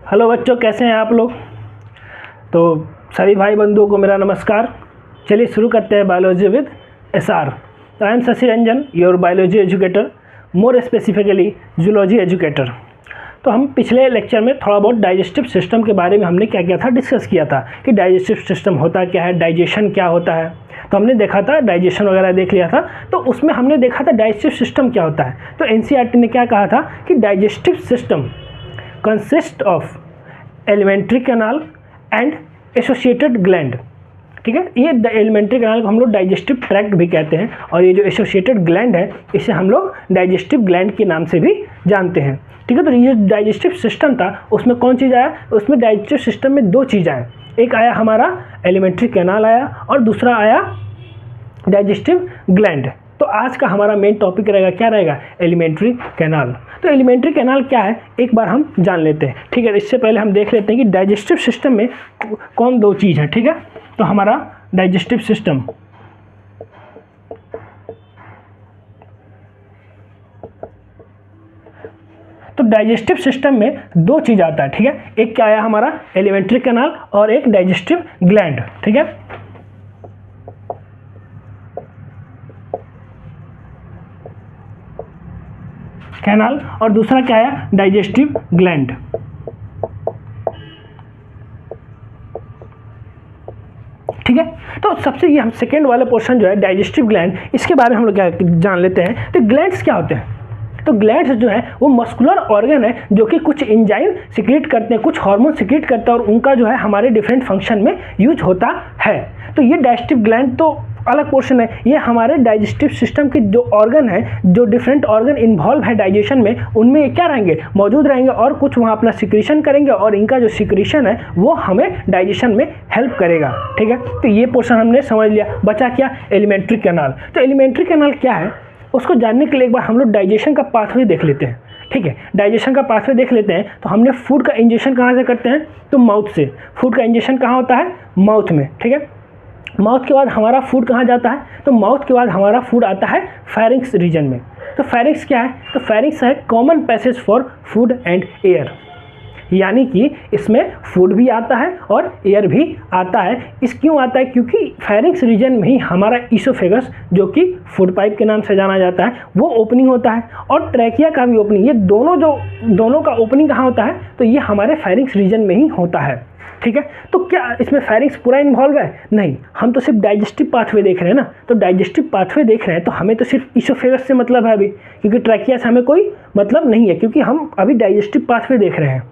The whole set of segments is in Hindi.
हेलो बच्चों, कैसे हैं आप लोग। तो सभी भाई बंधुओं को मेरा नमस्कार। चलिए शुरू करते हैं बायोलॉजी विद SR। तो I am Shashi Ranjan, your biology educator, more specifically zoology educator. तो हम पिछले लेक्चर में थोड़ा बहुत डाइजेस्टिव सिस्टम के बारे में हमने क्या किया था, डिस्कस किया था कि डाइजेस्टिव सिस्टम होता क्या है, डाइजेशन क्या होता है। तो हमने देखा था, डाइजेशन वगैरह देख लिया था। तो उसमें हमने देखा था डाइजेस्टिव सिस्टम क्या होता है। तो NCERT ने क्या कहा था कि digestive system consist of alimentary canal and associated gland. ठीक है, ये एलिमेंट्री कैनाल को हम लोग डाइजेस्टिव ट्रैक्ट भी कहते हैं, और ये जो एसोसिएटेड ग्लैंड है इसे हम लोग डाइजेस्टिव ग्लैंड के नाम से भी जानते हैं। ठीक है, तो ये डाइजेस्टिव सिस्टम था, उसमें कौन चीज़ आया, उसमें डाइजेस्टिव सिस्टम में दो चीज़ आए। एक आया हमारा एलिमेंट्री कैनाल आया, और दूसरा आया डाइजेस्टिव ग्लैंड। तो आज का हमारा मेन टॉपिक रहेगा, क्या रहेगा, एलिमेंट्री कैनाल। तो एलिमेंट्री कैनाल क्या है, एक बार हम जान लेते हैं। ठीक है, इससे पहले हम देख लेते हैं कि डाइजेस्टिव सिस्टम में कौन दो चीज़ है। ठीक है, तो हमारा डाइजेस्टिव सिस्टम, तो डाइजेस्टिव सिस्टम में दो चीज़ आता है। ठीक है, एक क्या आया हमारा एलिमेंट्री कैनाल और एक डाइजेस्टिव ग्लैंड। ठीक है, कैनाल और दूसरा क्या है, डाइजेस्टिव ग्लैंड। ठीक है, तो सबसे ये हम सेकेंड वाला पोर्शन जो है डाइजेस्टिव ग्लैंड, इसके बारे में हम लोग क्या जान लेते हैं। तो ग्लैंड्स क्या होते हैं, तो ग्लैंड्स जो है वो मस्कुलर ऑर्गन है जो कि कुछ एंजाइम सिक्रेट करते हैं, कुछ हार्मोन सिक्रेट करते हैं, और उनका जो है हमारे डिफरेंट फंक्शन में यूज होता है। तो ये डाइजेस्टिव ग्लैंड तो अलग पोर्शन है, ये हमारे डाइजेस्टिव सिस्टम के जो ऑर्गन है, जो डिफरेंट ऑर्गन इन्वॉल्व है डाइजेशन में, उनमें क्या रहेंगे, मौजूद रहेंगे, और कुछ वहाँ अपना सिक्रीशन करेंगे, और इनका जो सिक्रीशन है वो हमें डाइजेशन में हेल्प करेगा। ठीक है, तो ये पोर्शन हमने समझ लिया। बचा क्या, एलिमेंट्री कैनाल। तो एलिमेंट्री कैनाल क्या है, उसको जानने के लिए एक बार हम लोग डाइजेशन का पाथवे देख लेते हैं। ठीक है, डाइजेशन का पाथवे देख लेते हैं। तो हमने फूड का इंजेक्शन कहाँ से करते हैं, तो माउथ से। फूड का इंजेक्शन कहाँ होता है, माउथ में। ठीक है, माउथ के बाद हमारा फूड कहाँ जाता है, तो माउथ के बाद हमारा फूड आता है फेरिंक्स रीजन में। तो फेरिंक्स क्या है, तो फेरिंक्स है common passage for food and air, यानी कि इसमें फूड भी आता है और एयर भी आता है। इस क्यों आता है, क्योंकि फेरिंक्स रीजन में ही हमारा ईसोफेगस, जो कि फूड पाइप के नाम से जाना जाता है, वो ओपनिंग होता है, और ट्रैकिया का भी ओपनिंग। ये दोनों का ओपनिंग कहाँ होता है, तो ये हमारे फेरिंक्स रीजन में ही होता है। ठीक है, तो क्या इसमें फेरिंक्स पूरा इन्वॉल्व है, नहीं, हम तो सिर्फ डाइजेस्टिव पाथवे देख रहे हैं ना। तो डाइजेस्टिव पाथवे देख रहे हैं तो हमें तो सिर्फ ईसोफेगस से मतलब है अभी, क्योंकि ट्रैकिया से हमें कोई मतलब नहीं है, क्योंकि हम अभी डाइजेस्टिव पाथवे देख रहे हैं।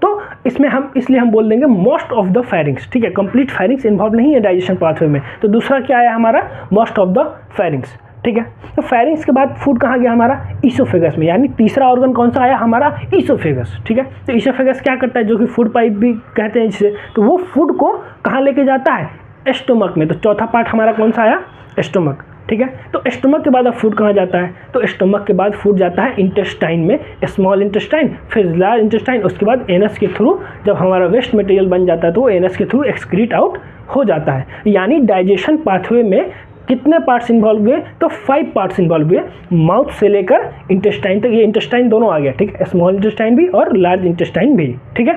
तो इसमें हम इसलिए हम बोल देंगे मोस्ट ऑफ द फेरिंक्स। ठीक है, कंप्लीट फेरिंक्स इन्वॉल्व नहीं है डाइजेशन पाथवे में। तो दूसरा क्या आया हमारा, मोस्ट ऑफ द फेरिंक्स। ठीक है, तो फेरिंक्स के बाद फूड कहाँ गया हमारा, ईसोफेगस में, यानी तीसरा ऑर्गन कौन सा आया हमारा, ईसोफेगस। ठीक है, तो ईसोफेगस क्या करता है, जो कि फूड पाइप भी कहते हैं जिसे, तो वो फूड को कहाँ लेके जाता है, एस्टोमक में। तो चौथा पार्ट हमारा कौन सा आया, एस्टोमक। ठीक है, तो एस्टोमक के बाद अब फूड कहाँ जाता है, तो एस्टोमक के बाद फूड जाता है इंटेस्टाइन में, स्मॉल इंटेस्टाइन, फिर लार्ज इंटेस्टाइन, उसके बाद एनस के थ्रू जब हमारा वेस्ट मटेरियल बन जाता है तो वो एनस के थ्रू एक्सक्रीट आउट हो जाता है। यानी डाइजेशन पाथवे में कितने पार्ट्स इन्वॉल्व हुए, तो 5 पार्ट्स इन्वॉल्व हुए, माउथ से लेकर इंटेस्टाइन तक। ये इंटेस्टाइन दोनों आ गया, ठीक है, स्मॉल इंटेस्टाइन भी और लार्ज इंटेस्टाइन भी। ठीक है,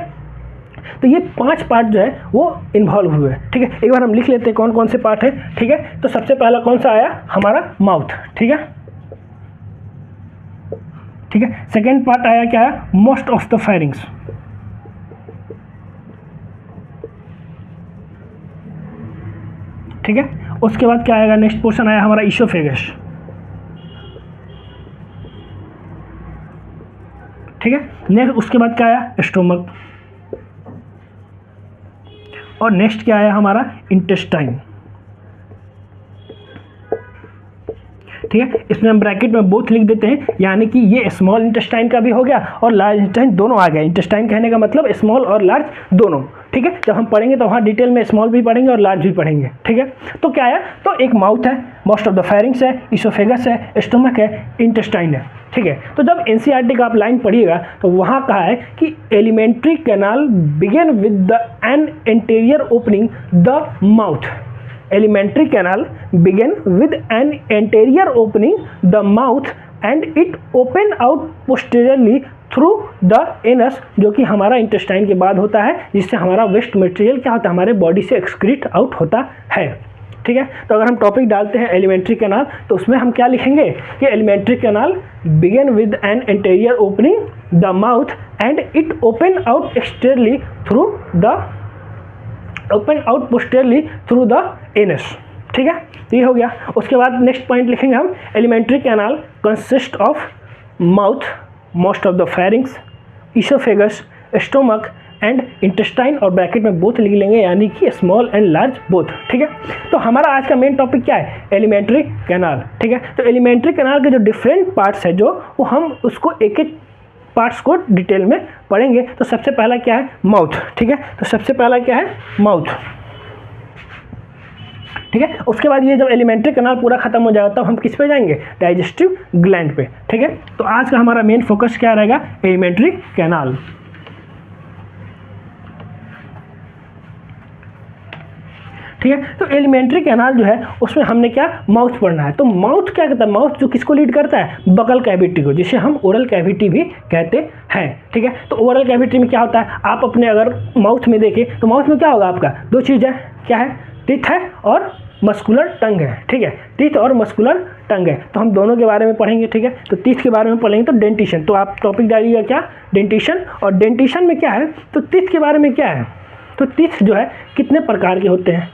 तो ये 5 पार्ट जो है वो इन्वॉल्व हुए। ठीक है, एक बार हम लिख लेते हैं कौन कौन से पार्ट है। ठीक है, तो सबसे पहला कौन सा आया हमारा, माउथ। ठीक है, ठीक है, सेकेंड पार्ट आया क्या है, मोस्ट ऑफ द फेरिंग्स। ठीक है, उसके बाद क्या आएगा, नेक्स्ट पोर्शन आया हमारा ईसोफेगस। ठीक है, नेक्स्ट उसके बाद क्या आया, स्टोमक, और नेक्स्ट क्या आया हमारा, इंटेस्टाइन। ठीक है, इसमें हम ब्रैकेट में बोथ लिख देते हैं, यानी कि ये स्मॉल इंटेस्टाइन का भी हो गया और लार्ज इंटेस्टाइन दोनों आ गया। इंटेस्टाइन कहने का मतलब स्मॉल और लार्ज दोनों। ठीक है, जब हम पढ़ेंगे तो वहाँ डिटेल में स्मॉल भी पढ़ेंगे और लार्ज भी पढ़ेंगे। ठीक है, तो क्या है, तो एक माउथ है, मोस्ट ऑफ द फेरिंग्स है, ईसोफेगस है, स्टोमक है, इंटेस्टाइन है। ठीक है, तो जब NCERT का आप लाइन पढ़िएगा तो वहाँ कहा है कि alimentary canal begin with the an anterior opening the mouth. Elementary canal begin with an anterior opening the mouth and it open out posteriorly through the anus, जो कि हमारा इंटेस्टाइन के बाद होता है, जिससे हमारा वेस्ट मटेरियल क्या होता है, हमारे बॉडी से एक्सक्रीट आउट होता है। ठीक है, तो अगर हम टॉपिक डालते हैं एलिमेंट्री कैनाल, तो उसमें हम क्या लिखेंगे कि alimentary canal begin with an anterior opening the mouth and it open out externally through the open out posteriorly through the anus. ठीक है, तो ये हो गया। उसके बाद नेक्स्ट पॉइंट लिखेंगे हम, alimentary canal consist of mouth, most of the pharynx, oesophagus, stomach and intestine, और ब्रैकेट में बोथ लिख लेंगे, यानी कि स्मॉल एंड लार्ज बोथ। ठीक है, तो हमारा आज का मेन टॉपिक क्या है, एलिमेंट्री कैनाल। ठीक है, तो एलिमेंट्री कैनाल के जो डिफरेंट पार्ट्स है जो, वो हम उसको एक एक पार्ट्स को डिटेल में पढ़ेंगे। तो सबसे पहला क्या है, माउथ। ठीक है, तो सबसे पहला क्या है, माउथ। ठीक है, उसके बाद ये जब एलिमेंट्री कैनाल पूरा खत्म हो जाएगा, तब हम किस पे जाएंगे, डाइजेस्टिव ग्लैंड पे। ठीक है, तो आज का हमारा मेन फोकस क्या रहेगा, एलिमेंट्री कैनाल। ठीक है, तो एलिमेंट्री कैनाल जो है उसमें हमने क्या, माउथ पढ़ना है। तो माउथ क्या करता है, माउथ जो किसको लीड करता है, बकल कैविटी को, जिसे हम ओरल कैविटी भी कहते हैं। ठीक है, तो ओरल कैविटी में क्या होता है, आप अपने अगर माउथ में देखें तो माउथ में क्या होगा आपका, दो चीज़ है, क्या है, टीथ है और मस्कुलर टंग है। ठीक है, टीथ और मस्कुलर टंग है, तो हम दोनों के बारे में पढ़ेंगे। ठीक है, तो टीथ के बारे में पढ़ेंगे तो डेंटिशन, तो आप टॉपिक डालिएगा क्या, डेंटिशन। और डेंटिशन में क्या है, तो टीथ के बारे में क्या है, तो टीथ जो है कितने प्रकार के होते हैं,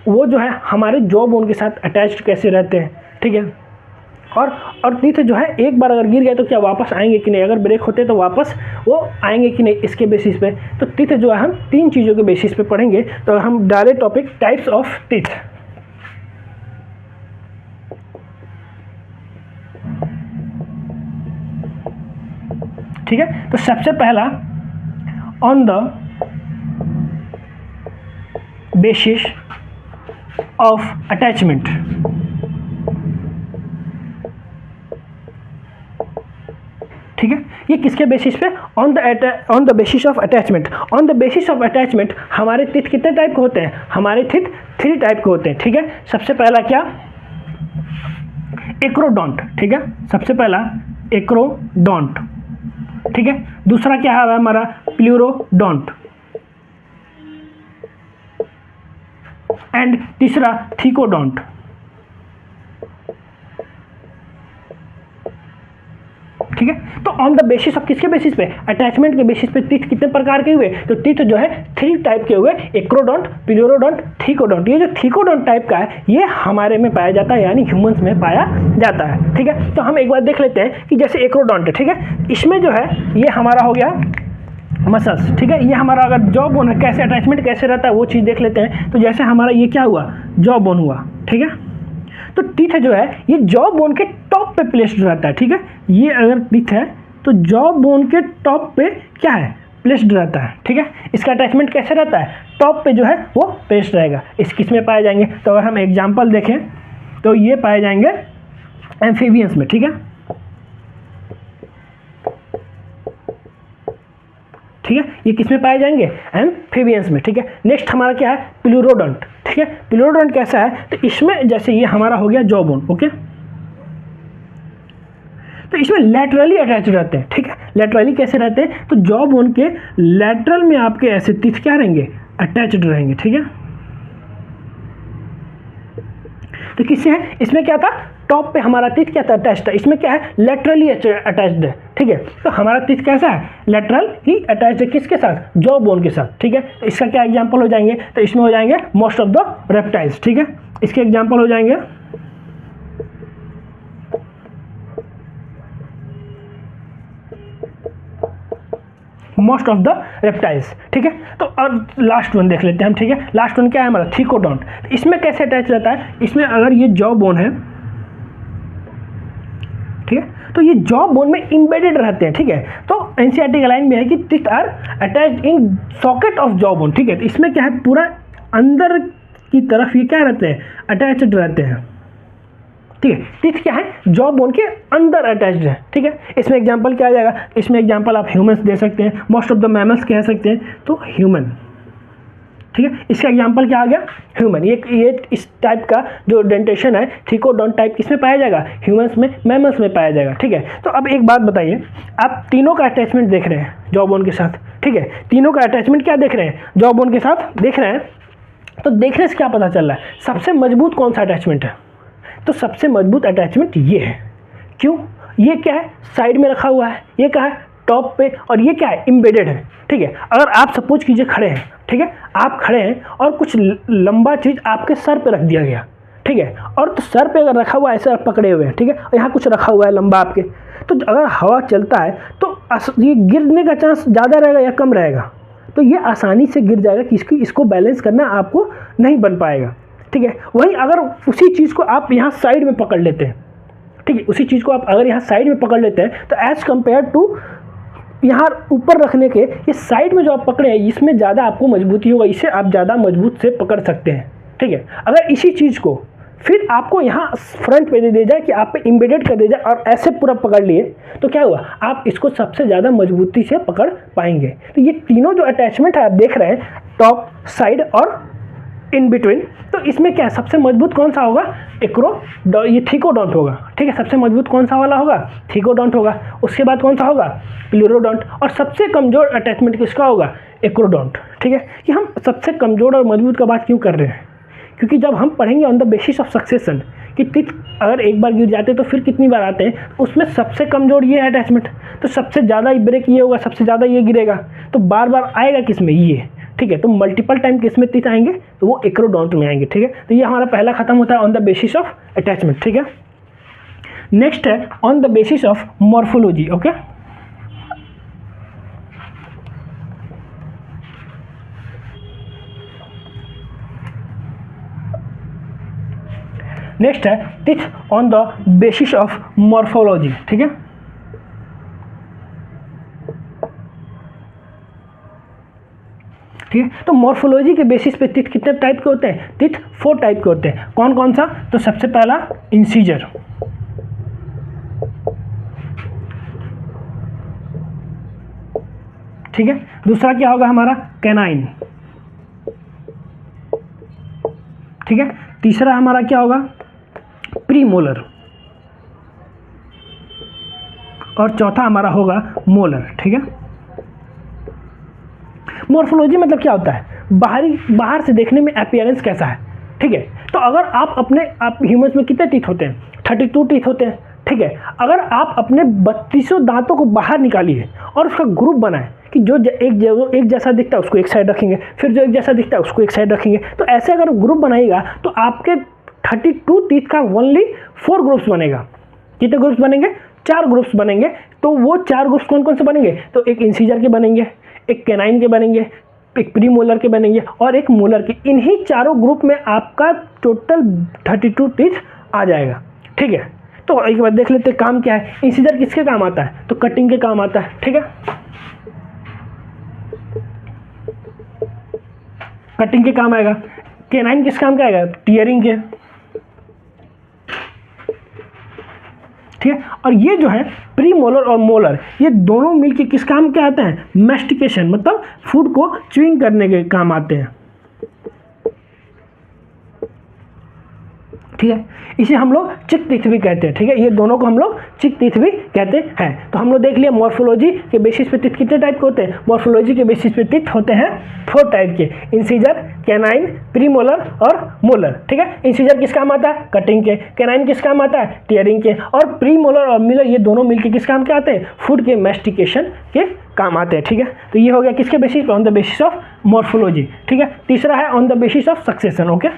वो जो है हमारे जॉ बोन के साथ अटैच्ड कैसे रहते हैं। ठीक है, और टीथ जो है एक बार अगर गिर गए तो क्या वापस आएंगे कि नहीं, अगर ब्रेक होते तो वापस वो आएंगे कि नहीं, इसके बेसिस पे। तो टीथ जो है हम तीन चीज़ों के बेसिस पे पढ़ेंगे। तो हम direct topic, types of teeth. ठीक है, तो सबसे पहला, on the basis of attachment. ठीक है, ये किसके बेसिस पे, on the basis of attachment. On the basis of attachment हमारे टीथ कितने टाइप के होते हैं, हमारे टीथ 3 टाइप के होते हैं। ठीक है, सबसे पहला क्या, एक्रोडोंट। ठीक है, सबसे पहला एक्रोडोंट। ठीक है, दूसरा क्या है हमारा, प्लूरोडोंट, एंड तीसरा थिकोडोंट। ठीक है, तो ऑन द बेसिस ऑफ किसके बेसिस पे, अटैचमेंट के बेसिस पे टीथ कितने प्रकार के हुए, तो टीथ जो है 3 टाइप के हुए, एक्रोडोंट, प्लूरोडोंट, थिकोडोंट। ये जो थिकोडोंट टाइप का है ये हमारे में पाया जाता है, यानी ह्यूमंस में पाया जाता है। ठीक है, तो हम एक बार देख लेते हैं कि जैसे एक्रोडोंट है, ठीक है, इसमें जो है ये हमारा हो गया मसल्स। ठीक है, ये हमारा अगर जॉ बोन है, कैसे अटैचमेंट कैसे रहता है वो चीज़ देख लेते हैं। तो जैसे हमारा ये क्या हुआ, जॉ बोन हुआ। ठीक है, तो टीथ जो है ये जॉ बोन के टॉप पे प्लेस्ड रहता है। ठीक है, ये अगर टीथ है तो जॉ बोन के टॉप पे क्या है, प्लेस्ड रहता है। ठीक है, इसका अटैचमेंट कैसे रहता है, टॉप पे जो है वो प्लेस्ड रहेगा। इस किस में पाए जाएंगे, तो अगर हम एग्जाम्पल देखें तो ये पाए जाएंगे एम्फीबियंस में। ठीक है, ठीक है, ये किस में पाए जाएंगे, एम्फीबियंस में। ठीक है, नेक्स्ट हमारा क्या है, प्लूरोडोंट। ठीक है, प्लूरोडोंट कैसा है, तो इसमें जैसे ये हमारा हो गया जॉ बोन। ओके, तो इसमें लैटरली अटैच रहते हैं। ठीक है, लैटरली कैसे रहते हैं, तो जॉ बोन के लैटरल में आपके ऐसे टीथ क्या रहेंगे, अटैच्ड रहेंगे। ठीक है, तो किससे है, इसमें क्या था, टॉप पे हमारा टीथ क्या था, अटैच्ड था, इसमें क्या है, लेटरली अटैच्ड है। ठीक है, तो हमारा टीथ कैसा है, लेटरल ही अटैच्ड है, किसके साथ, जॉ बोन के साथ। ठीक है, तो इसका क्या एग्जांपल हो जाएंगे, तो इसमें हो जाएंगे मोस्ट ऑफ द रेप्टाइल्स। ठीक है, इसके एग्जांपल हो जाएंगे मोस्ट ऑफ द रेप्टाइल्स। ठीक है, तो अब लास्ट वन देख लेते हैं हम। ठीक है, लास्ट वन क्या है हमारा, थिकोडोंट। इसमें कैसे अटैच रहता है, इसमें अगर ये जॉ बोन है, ठीक है, तो ये जॉ बोन में इंबेडेड रहते हैं। ठीक है, तो एनसीईआरटी लाइन में है कि teeth are attached in socket of jaw bone. ठीक है, तो इसमें क्या है, पूरा अंदर की तरफ ये क्या रहते हैं, अटैच्ड रहते हैं। ठीक है, टीथ क्या है, जॉ बोन के अंदर अटैच्ड है। ठीक है, इसमें एग्जांपल क्या आ जाएगा, इसमें एग्जांपल आप ह्यूमंस दे सकते हैं, मोस्ट ऑफ द मैमल्स कह सकते हैं, तो ह्यूमन। ठीक है। इसका एग्जांपल क्या आ गया, ह्यूमन। ये इस टाइप का जो डेंटेशन है थीकोडोंट टाइप किसमें पाया जाएगा, ह्यूमंस में, मैमल्स में पाया जाएगा। ठीक है। तो अब एक बात बताइए, आप तीनों का अटैचमेंट देख रहे हैं जॉ बोन के साथ। ठीक है, तीनों का अटैचमेंट क्या देख रहे हैं, जॉ बोन के साथ देख रहे हैं। तो देखने से क्या पता चल रहा है, सबसे मजबूत कौन सा अटैचमेंट है, तो सबसे मजबूत अटैचमेंट ये है। क्यों, ये क्या है, साइड में रखा हुआ है, ये क्या है, टॉप पे, और ये क्या है, एम्बेडेड है। ठीक है। अगर आप सपोज कीजिए खड़े हैं, ठीक है, आप खड़े हैं और कुछ लंबा चीज़ आपके सर पे रख दिया गया, ठीक है, और तो सर पे अगर रखा हुआ है, ऐसे आप पकड़े हुए हैं, ठीक है, और यहाँ कुछ रखा हुआ है लंबा आपके, तो अगर हवा चलता है तो ये गिरने का चांस ज़्यादा रहेगा या कम रहेगा, तो ये आसानी से गिर जाएगा कि इसको बैलेंस करना आपको नहीं बन पाएगा। ठीक है। वहीं अगर उसी चीज़ को आप यहाँ साइड में पकड़ लेते हैं, ठीक है, उसी चीज़ को आप अगर यहाँ साइड में पकड़ लेते हैं, तो एज़ कम्पेयर टू यहाँ ऊपर रखने के, ये साइड में जो आप पकड़े हैं इसमें ज़्यादा आपको मजबूती होगा, इसे आप ज़्यादा मजबूत से पकड़ सकते हैं। ठीक है। अगर इसी चीज़ को फिर आपको यहाँ फ्रंट पे दे दिया जाए कि आप पे इम्बेडेड कर दिया जाए और ऐसे पूरा पकड़ लिए, तो क्या हुआ, आप इसको सबसे ज़्यादा मजबूती से पकड़ पाएंगे। तो ये तीनों जो अटैचमेंट है आप देख रहे हैं, टॉप, साइड और इन बिटवीन, तो इसमें क्या है, सबसे मजबूत कौन सा होगा, ये थीकोडोंट होगा। ठीक है, सबसे मजबूत कौन सा वाला होगा, थीकोडोंट होगा। उसके बाद कौन सा होगा, प्लूरोडोंट, और सबसे कमज़ोर अटैचमेंट किसका होगा, एक्रोडोंट। ठीक है। कि हम सबसे कमज़ोर और मजबूत का बात क्यों कर रहे हैं, क्योंकि जब हम पढ़ेंगे on the basis of succession कि टिथ अगर एक बार गिर जाते तो फिर कितनी बार आते हैं, उसमें सबसे कमज़ोर ये है अटैचमेंट, तो सबसे ज़्यादा ब्रेक ये होगा, सबसे ज़्यादा ये गिरेगा, तो बार बार आएगा किस में, ये। ठीक है। तो मल्टीपल टाइम किस में टिथ आएंगे, तो वो एक्रोडोंट में आएंगे। ठीक है। तो ये हमारा पहला खत्म होता है on the basis of attachment. ठीक है। नेक्स्ट है on the basis of morphology. Okay, next है teeth on the basis of morphology. ठीक है। ठीक है। तो मॉर्फोलॉजी के बेसिस पे टिथ कितने टाइप के होते हैं, टिथ 4 टाइप के होते हैं। कौन कौन सा, तो सबसे पहला इंसीजर, ठीक है। दूसरा क्या होगा हमारा, कैनाइन, ठीक है। तीसरा हमारा क्या होगा, प्रीमोलर, और चौथा हमारा होगा मोलर। ठीक है। मॉर्फोलॉजी मतलब क्या होता है, बाहर से देखने में अपीयरेंस कैसा है। ठीक है। तो अगर आप ह्यूमंस में कितने टीथ होते हैं, 32 टीथ होते हैं। ठीक है। अगर आप अपने 32 दांतों को बाहर निकालिए और उसका ग्रुप बनाएं कि जो एक जैसा दिखता है उसको एक साइड रखेंगे, फिर जो एक जैसा दिखता है उसको एक साइड रखेंगे, तो ऐसे अगर ग्रुप बनाइएगा तो आपके 32 टीथ का ओनली 4 ग्रुप्स बनेगा। कितने ग्रुप्स बनेंगे, 4 ग्रुप्स बनेंगे। तो वो 4 ग्रुप्स कौन कौन से बनेंगे, तो एक इंसीजर के बनेंगे, एक कैनाइन के बनेंगे, एक प्रीमोलर के बनेंगे और एक मोलर के। इन्हीं चारों ग्रुप में आपका टोटल 32 टीथ आ जाएगा। ठीक है। तो एक बार देख लेते हैं काम क्या है। इंसीजर किसके काम आता है, तो कटिंग के काम आता है। ठीक है, कटिंग के काम आएगा। कैनाइन किस काम का आएगा, टीयरिंग के। ठीक है। और ये जो है प्री मोलर और मोलर, ये दोनों मिलके किस काम के आते हैं, मैस्टिकेशन, मतलब फूड को च्यूइंग करने के काम आते हैं। ठीक है। इसे हम लोग चिक टीथ भी कहते हैं। ठीक है। ये दोनों को हम लोग चिक टीथ भी कहते हैं। तो हम लोग देख लिया मॉर्फोलॉजी के बेसिस पे टीथ कितने टाइप के होते हैं। मॉर्फोलॉजी के बेसिस पे टीथ होते हैं 4 टाइप के, इंसीजर, कैनाइन, प्रीमोलर और मोलर। ठीक है। इंसीजर किस काम आता है, कटिंग के। कैनाइन किस काम आता है, टीयरिंग के। और प्रीमोलर और मोलर ये दोनों मिलकर किस काम के आते हैं, फूड के मैस्टिकेशन के काम आते हैं। ठीक है। तो ये हो गया किसके बेसिस पे, on the basis of morphology. ठीक है। तीसरा है on the basis of succession. Okay,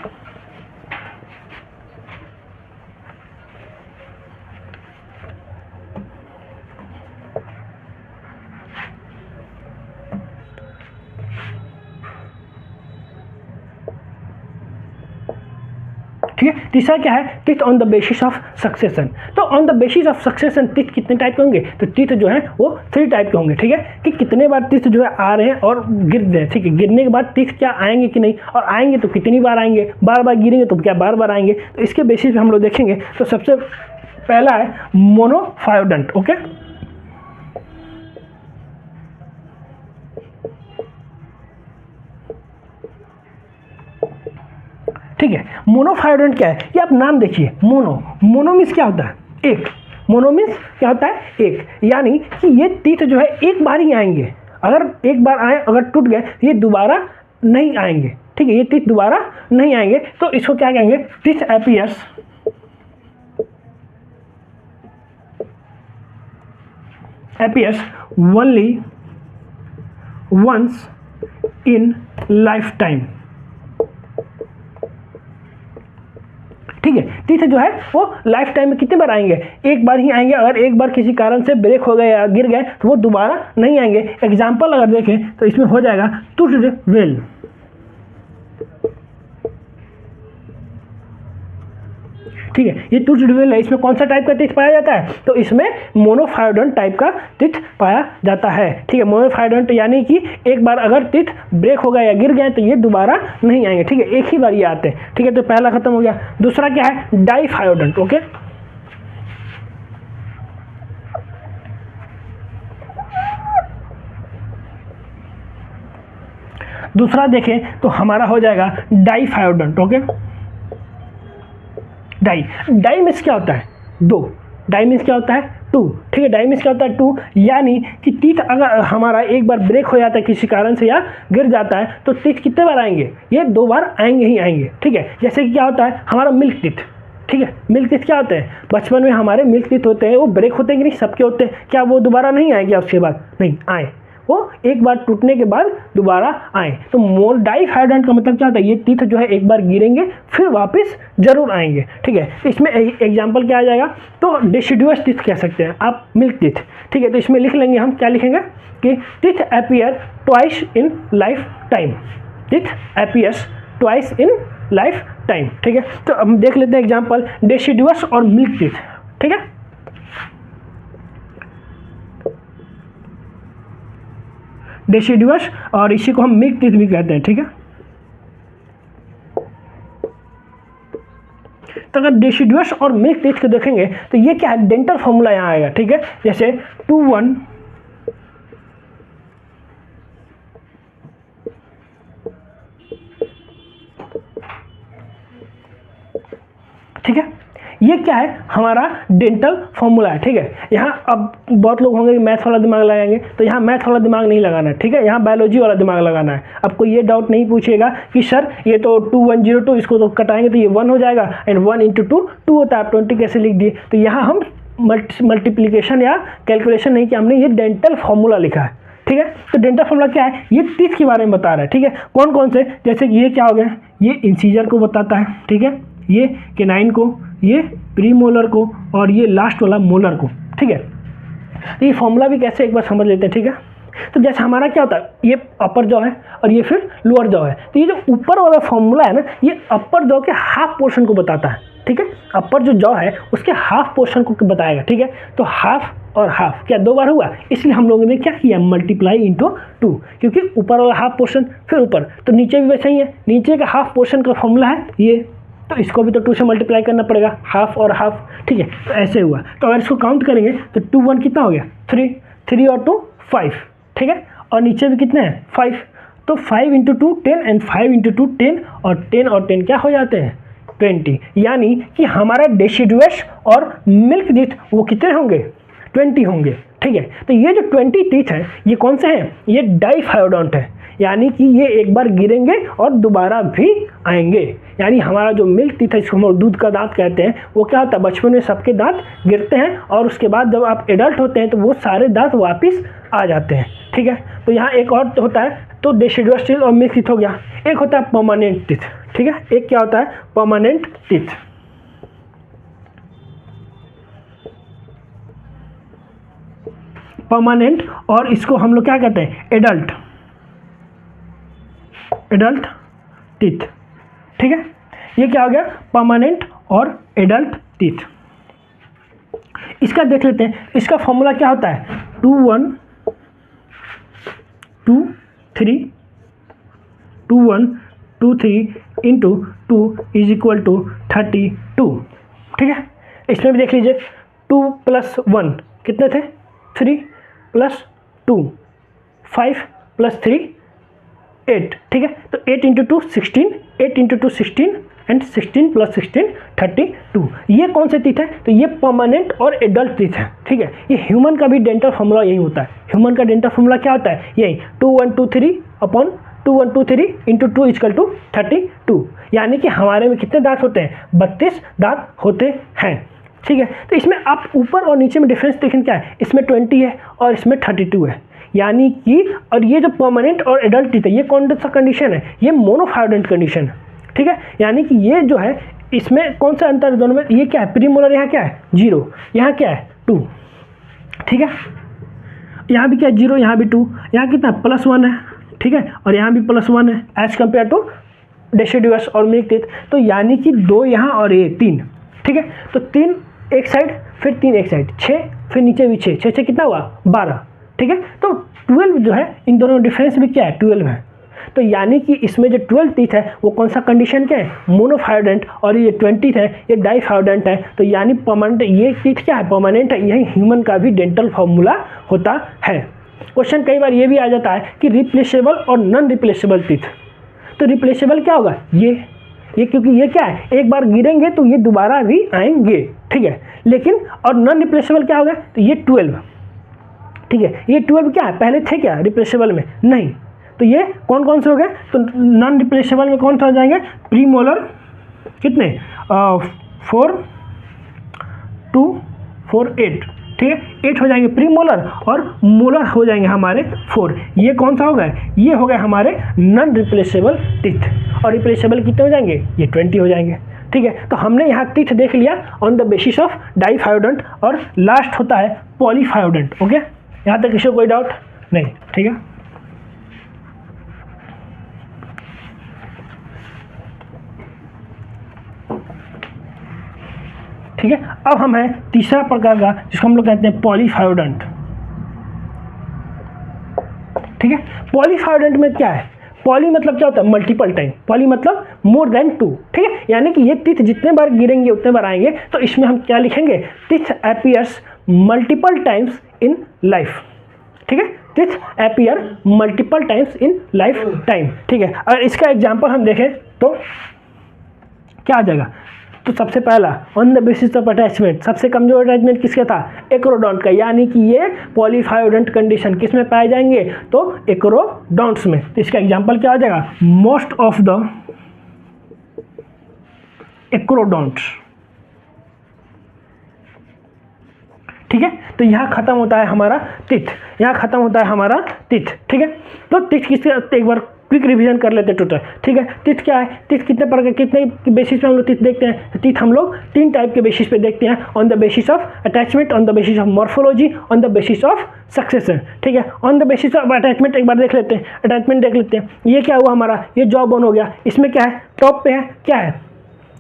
ठीक है। तीसरा क्या है, teeth on the basis of succession. तो on the basis of succession teeth कितने टाइप के होंगे, तो टीथ जो है वो 3 टाइप के होंगे। ठीक है। कि कितने बार टीथ जो है आ रहे हैं और गिर रहे हैं। ठीक है। गिरने के बाद टीथ क्या आएंगे कि नहीं, और आएंगे तो कितनी बार आएंगे, बार बार गिरेंगे तो क्या बार बार आएंगे। तो इसके बेसिस पे हम लोग देखेंगे। तो सबसे पहला है मोनोफायोडेंट। ओके, ठीक है। मोनोफायोडेंट क्या है, ये आप नाम देखिए, मोनो मीन्स क्या होता है, एक। मोनो मीन्स क्या होता है, एक, यानी कि ये टीथ जो है एक बार ही आएंगे, अगर एक बार आए, अगर टूट गए ये दोबारा नहीं आएंगे, ठीक है, ये टीथ दोबारा नहीं आएंगे। तो इसको क्या कहेंगे, teeth appears only once in lifetime, ठीक है। टीथ जो है वो लाइफ टाइम में कितने बार आएंगे, एक बार ही आएंगे। अगर एक बार किसी कारण से ब्रेक हो गए या गिर गए तो वो दोबारा नहीं आएंगे। एग्जाम्पल अगर देखें तो इसमें हो जाएगा टूथड वेल, ठीक है, ये टूथड वेल है। इसमें कौन सा टाइप का टीथ पाया जाता है, तो इसमें मोनोफायोडेंट टाइप का टीथ पाया जाता है, ठीक है। मोनोफायोडेंट यानी कि एक बार अगर टीथ ब्रेक हो गया या गिर गए तो ये दोबारा नहीं आएंगे, ठीक है, एक ही बार ये आते हैं, ठीक है। तो पहला खत्म हो गया। दूसरा क्या है, डाइफायोडेंट, ओके। दूसरा देखें तो हमारा हो जाएगा डाइफायोडेंट, ओके। डाई मीन्स क्या होता है, दो। डाई मीन्स क्या होता है, टू, ठीक है। डाई मीन्स क्या होता है, टू, यानी कि टीथ अगर हमारा एक बार ब्रेक हो जाता है किसी कारण से या गिर जाता है तो टीथ कितने बार आएंगे, ये दो बार आएंगे ही आएंगे, ठीक है। जैसे कि क्या होता है हमारा मिल्क टीथ, ठीक है। मिल्क टीथ क्या होते हैं, बचपन में हमारे मिल्क टीथ होते हैं, वो ब्रेक होते हैं कि नहीं, सबके होते हैं, क्या वो दोबारा नहीं आएंगे उसके बाद, नहीं आए, वो एक बार टूटने के बाद दोबारा आए। तो डाइफायोडेंट का मतलब क्या होता है, ये टीथ जो है एक बार गिरेंगे फिर वापस जरूर आएंगे, ठीक है। इसमें एग्जांपल क्या आ जाएगा, तो डिसिडुअस टीथ कह सकते हैं आप, मिल्क टीथ, ठीक है। तो इसमें लिख लेंगे हम, क्या लिखेंगे कि teeth appear twice in life time, teeth appears twice in life time, ठीक है। तो हम देख लेते हैं एग्जाम्पल, डिसिडुअस और मिल्क टीथ, ठीक है। डिसिडुअस और इसी को हम मिल्क टीथ भी कहते हैं, ठीक है। तो अगर डिसिडुअस और मिल्क टीथ को देखेंगे तो ये क्या है, डेंटल फॉर्मूला यहाँ आएगा, ठीक है। जैसे 2 1 ठीक है, ये क्या है, हमारा डेंटल फॉर्मूला है, ठीक है। यहाँ अब बहुत लोग होंगे मैथ वाला दिमाग लगाएंगे, तो यहाँ मैथ वाला दिमाग नहीं लगाना है, ठीक है, यहाँ बायोलॉजी वाला दिमाग लगाना है। आपको ये डाउट नहीं पूछेगा कि सर ये तो 2102, इसको तो कटाएंगे तो ये 1 हो जाएगा, एंड 1 × 2 होता है, आप 20 कैसे लिख दिए। तो यहाँ हम मल्टीप्लीकेशन या कैलकुलेशन नहीं किया, हमने ये डेंटल फॉर्मूला लिखा है, ठीक है। तो डेंटल फॉर्मूला क्या है, ये टीथ के बारे में बता रहा है, ठीक है। कौन कौन से, जैसे कि ये क्या हो गया, ये इंसीजर को बताता है, ठीक है, ये केनाइन को, ये प्रीमोलर को, और ये लास्ट वाला मोलर को, ठीक है। तो ये फॉर्मूला भी कैसे एक बार समझ लेते हैं, ठीक है। तो जैसे हमारा क्या होता है, ये अपर जॉ है और ये फिर लोअर जॉ है। तो ये जो ऊपर वाला फॉर्मूला है ना, ये अपर जॉ के हाफ पोर्शन को बताता है, ठीक है। अपर जो जॉ है उसके हाफ पोर्शन को बताएगा, ठीक है। तो हाफ और हाफ क्या दो बार हुआ, इसलिए हम लोगों ने क्या किया, मल्टीप्लाई × 2, क्योंकि ऊपर वाला हाफ पोर्शन फिर ऊपर, तो नीचे भी वैसे ही है, नीचे का हाफ पोर्शन का फॉर्मूला है ये, तो इसको भी तो 2 से मल्टीप्लाई करना पड़ेगा, हाफ और हाफ, ठीक है। तो ऐसे हुआ। तो अगर इसको काउंट करेंगे तो 2 1 कितना हो गया, 3 और 2 5, ठीक है। और नीचे भी कितने हैं, 5, तो 5 × 2 10 एंड 5 × 2 10, और 10 और 10 क्या हो जाते हैं, 20। यानी कि हमारा डिसिडुअस और मिल्क टीथ वो कितने होंगे, 20 होंगे, ठीक है। तो ये जो 20 टीथ हैं ये कौन से हैं, ये डाइफायोडेंट है, यानी कि ये एक बार गिरेंगे और दोबारा भी आएंगे। यानी हमारा जो मिल्क टीथ है, इसको हम दूध का दांत कहते हैं, वो क्या होता है, बचपन में सबके दांत गिरते हैं और उसके बाद जब आप एडल्ट होते हैं तो वो सारे दांत वापस आ जाते हैं, ठीक है। तो यहाँ एक और होता है, तो डिसिडुअस टीथ और मिल्क टीथ हो गया। एक होता है परमानेंट टीथ, ठीक है। एक क्या होता है, परमानेंट टीथ। परमानेंट, और इसको हम लोग क्या कहते हैं, एडल्ट टीथ, ठीक है। ये क्या हो गया, परमानेंट और एडल्ट टीथ। इसका देख लेते हैं, इसका फॉर्मूला क्या होता है, 2 1 2 3 2 1 2 3 × 2 = 32, ठीक है। इसमें भी देख लीजिए, 2 + 1 कितने थे, 3 + 2 5 + 3 8, ठीक है। तो 8 × 2 16, 8 × 2 16, एंड 16 + 16 32। ये कौन से टीथ है? तो ये परमानेंट और एडल्ट टीथ है, ठीक है। ये ह्यूमन का भी डेंटल फॉर्मूला यही होता है। ह्यूमन का डेंटल फॉर्मूला क्या होता है? यही 2123 अपॉन 2123 इंटू 2 = 32। यानी कि हमारे में कितने दांत होते हैं? 32 दांत होते हैं, ठीक है। तो इसमें आप ऊपर और नीचे में डिफरेंस देखें क्या है, इसमें 20 है और इसमें 32 है। यानी कि और ये जो परमानेंट और एडल्ट टीथ है, ये कौन सा कंडीशन है? ये मोनोफायोडेंट कंडीशन है, ठीक है। यानी कि ये जो है इसमें कौन सा अंतर है दोनों में? ये क्या है? प्रीमोलर यहाँ क्या है? 0, यहाँ क्या है? 2, ठीक है। यहाँ भी क्या है? 0, यहाँ भी 2, यहाँ कितना +1 है, ठीक है। और यहाँ भी +1 है एज कम्पेयर टू डेसिडुअस और मिल्क टीथ। तो यानी कि 2 यहाँ और ये 3, ठीक है। तो 3 एक साइड, फिर 3 एक साइड, 6, फिर नीचे भी 6, 6 कितना हुआ? 12, ठीक है। तो 12 जो है इन दोनों में डिफरेंस भी क्या है? 12 है। तो यानी कि इसमें जो 12 टीथ है वो कौन सा कंडीशन क्या है? मोनोफायोडेंट। और ये 20 है ये डाईफायोडेंट है। तो यानी परमानेंट, ये टीथ क्या है? परमानेंट है। यही ह्यूमन का भी डेंटल फॉर्मूला होता है। क्वेश्चन कई बार ये भी आ जाता है कि रिप्लेसेबल और नॉन रिप्लेसेबल टीथ। तो रिप्लेसेबल क्या होगा? ये क्योंकि ये क्या है? एक बार गिरेंगे तो ये दोबारा भी आएंगे, ठीक है। लेकिन और नॉन रिप्लेसेबल क्या होगा? तो ये 12, ठीक है। ये 12 क्या है? पहले थे क्या रिप्लेसेबल में? नहीं। तो ये कौन कौन से हो गए? तो नॉन रिप्लेसेबल में कौन सा हो जाएंगे? प्रीमोलर कितने? 4, 2, 4, 8, ठीक है। 8 हो जाएंगे प्रीमोलर और मोलर हो जाएंगे हमारे 4। ये कौन सा हो गया? ये हो गए हमारे नॉन रिप्लेसेबल टीथ। और रिप्लेसेबल कितने हो जाएंगे? ये 20 हो जाएंगे, ठीक है। तो हमने यहाँ टीथ देख लिया ऑन द बेसिस ऑफ डाईफायोडेंट और लास्ट होता है पॉलीफायोडेंट। ओके, यहाँ तक किसी को कोई डाउट नहीं? ठीक है। ठीक है, अब हम हैं तीसरा प्रकार का जिसको हम लोग कहते हैं पॉलीफायोडेंट। ठीक है, पॉलीफायोडेंट में क्या है? पॉली मतलब क्या होता है? Multiple time. पॉली मतलब मोर देन 2। ठीक है, यानी कि ये टीथ जितने बार गिरेंगे उतने बार आएंगे। तो इसमें हम क्या लिखेंगे? Teeth appears multiple times in life. ठीक है, teeth appear multiple times in life time. ठीक है, अगर इसका एग्जाम्पल हम देखें तो क्या आ जाएगा? तो सबसे पहला on the basis of attachment, सबसे कमजोर अटैचमेंट किसका था? एक्रोडोंट का। यानी कि ये पॉलीफायोडेंट कंडीशन किस में पाए जाएंगे? तो एक्रोडोंट्स में। तो इसका एग्जांपल क्या आ जाएगा? Most of the acrodonts. ठीक है, तो यहाँ खत्म होता है हमारा टीथ, यहाँ खत्म होता है हमारा टीथ। ठीक है, तो टीथ किसके, एक बार क्विक रिवीजन कर लेते हैं टोटल। ठीक है, टीथ क्या है? टीथ कितने प्रकार, कितने बेसिस पे हम लोग टीथ देखते हैं? टीथ हम लोग 3 टाइप के बेसिस पे देखते हैं। On the basis of attachment, on the basis of morphology, on the basis of succession. ठीक है, on the basis of attachment एक बार देख लेते हैं। अटैचमेंट देख लेते हैं। ये क्या हुआ हमारा? ये जॉ बोन हो गया। इसमें क्या है? टॉप पे है क्या है?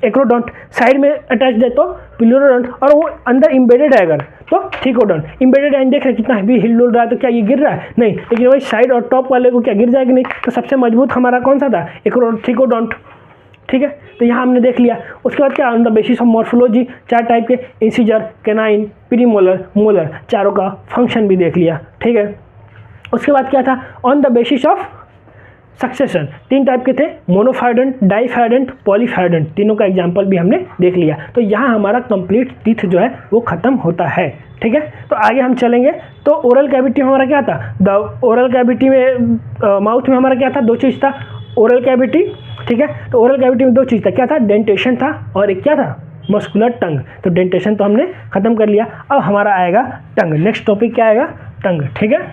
एक्रोडोंट। साइड में अटैच है तो पिलोरोडोंट, और वो अंदर इम्बेडेड है अगर तो थिकोडोंट। इम्बेडेड है, देख रहे कितना भी हिल डुल रहा है, तो क्या ये गिर रहा है? नहीं। लेकिन वही साइड और टॉप वाले को क्या गिर जाएगा? नहीं। तो सबसे मजबूत हमारा कौन सा था? थिकोडोंट। ठीक है, तो यहाँ हमने देख लिया। उसके बाद क्या? On the basis of morphology 4 type के, इंसिजर, कैनाइन, प्रीमोलर, मोलर, चारों का फंक्शन भी देख लिया। ठीक है, उसके बाद क्या था? On the basis of succession 3 type के थे, मोनोफायोडेंट, डाईफायोडेंट, पॉलीफायोडेंट। तीनों का एग्जांपल भी हमने देख लिया। तो यहाँ हमारा कंप्लीट टीथ जो है वो खत्म होता है। ठीक है, तो आगे हम चलेंगे। तो ओरल कैविटी में हमारा क्या था? द ओरल कैविटी में माउथ में हमारा क्या था? 2 चीज़ था, ओरल कैविटी। ठीक है, तो ओरल कैविटी में 2 चीज़ था, क्या था? डेंटेशन था और एक क्या था? मस्कुलर टंग। तो डेंटेशन तो हमने खत्म कर लिया। अब हमारा आएगा टंग। नेक्स्ट टॉपिक क्या आएगा? टंग। ठीक है,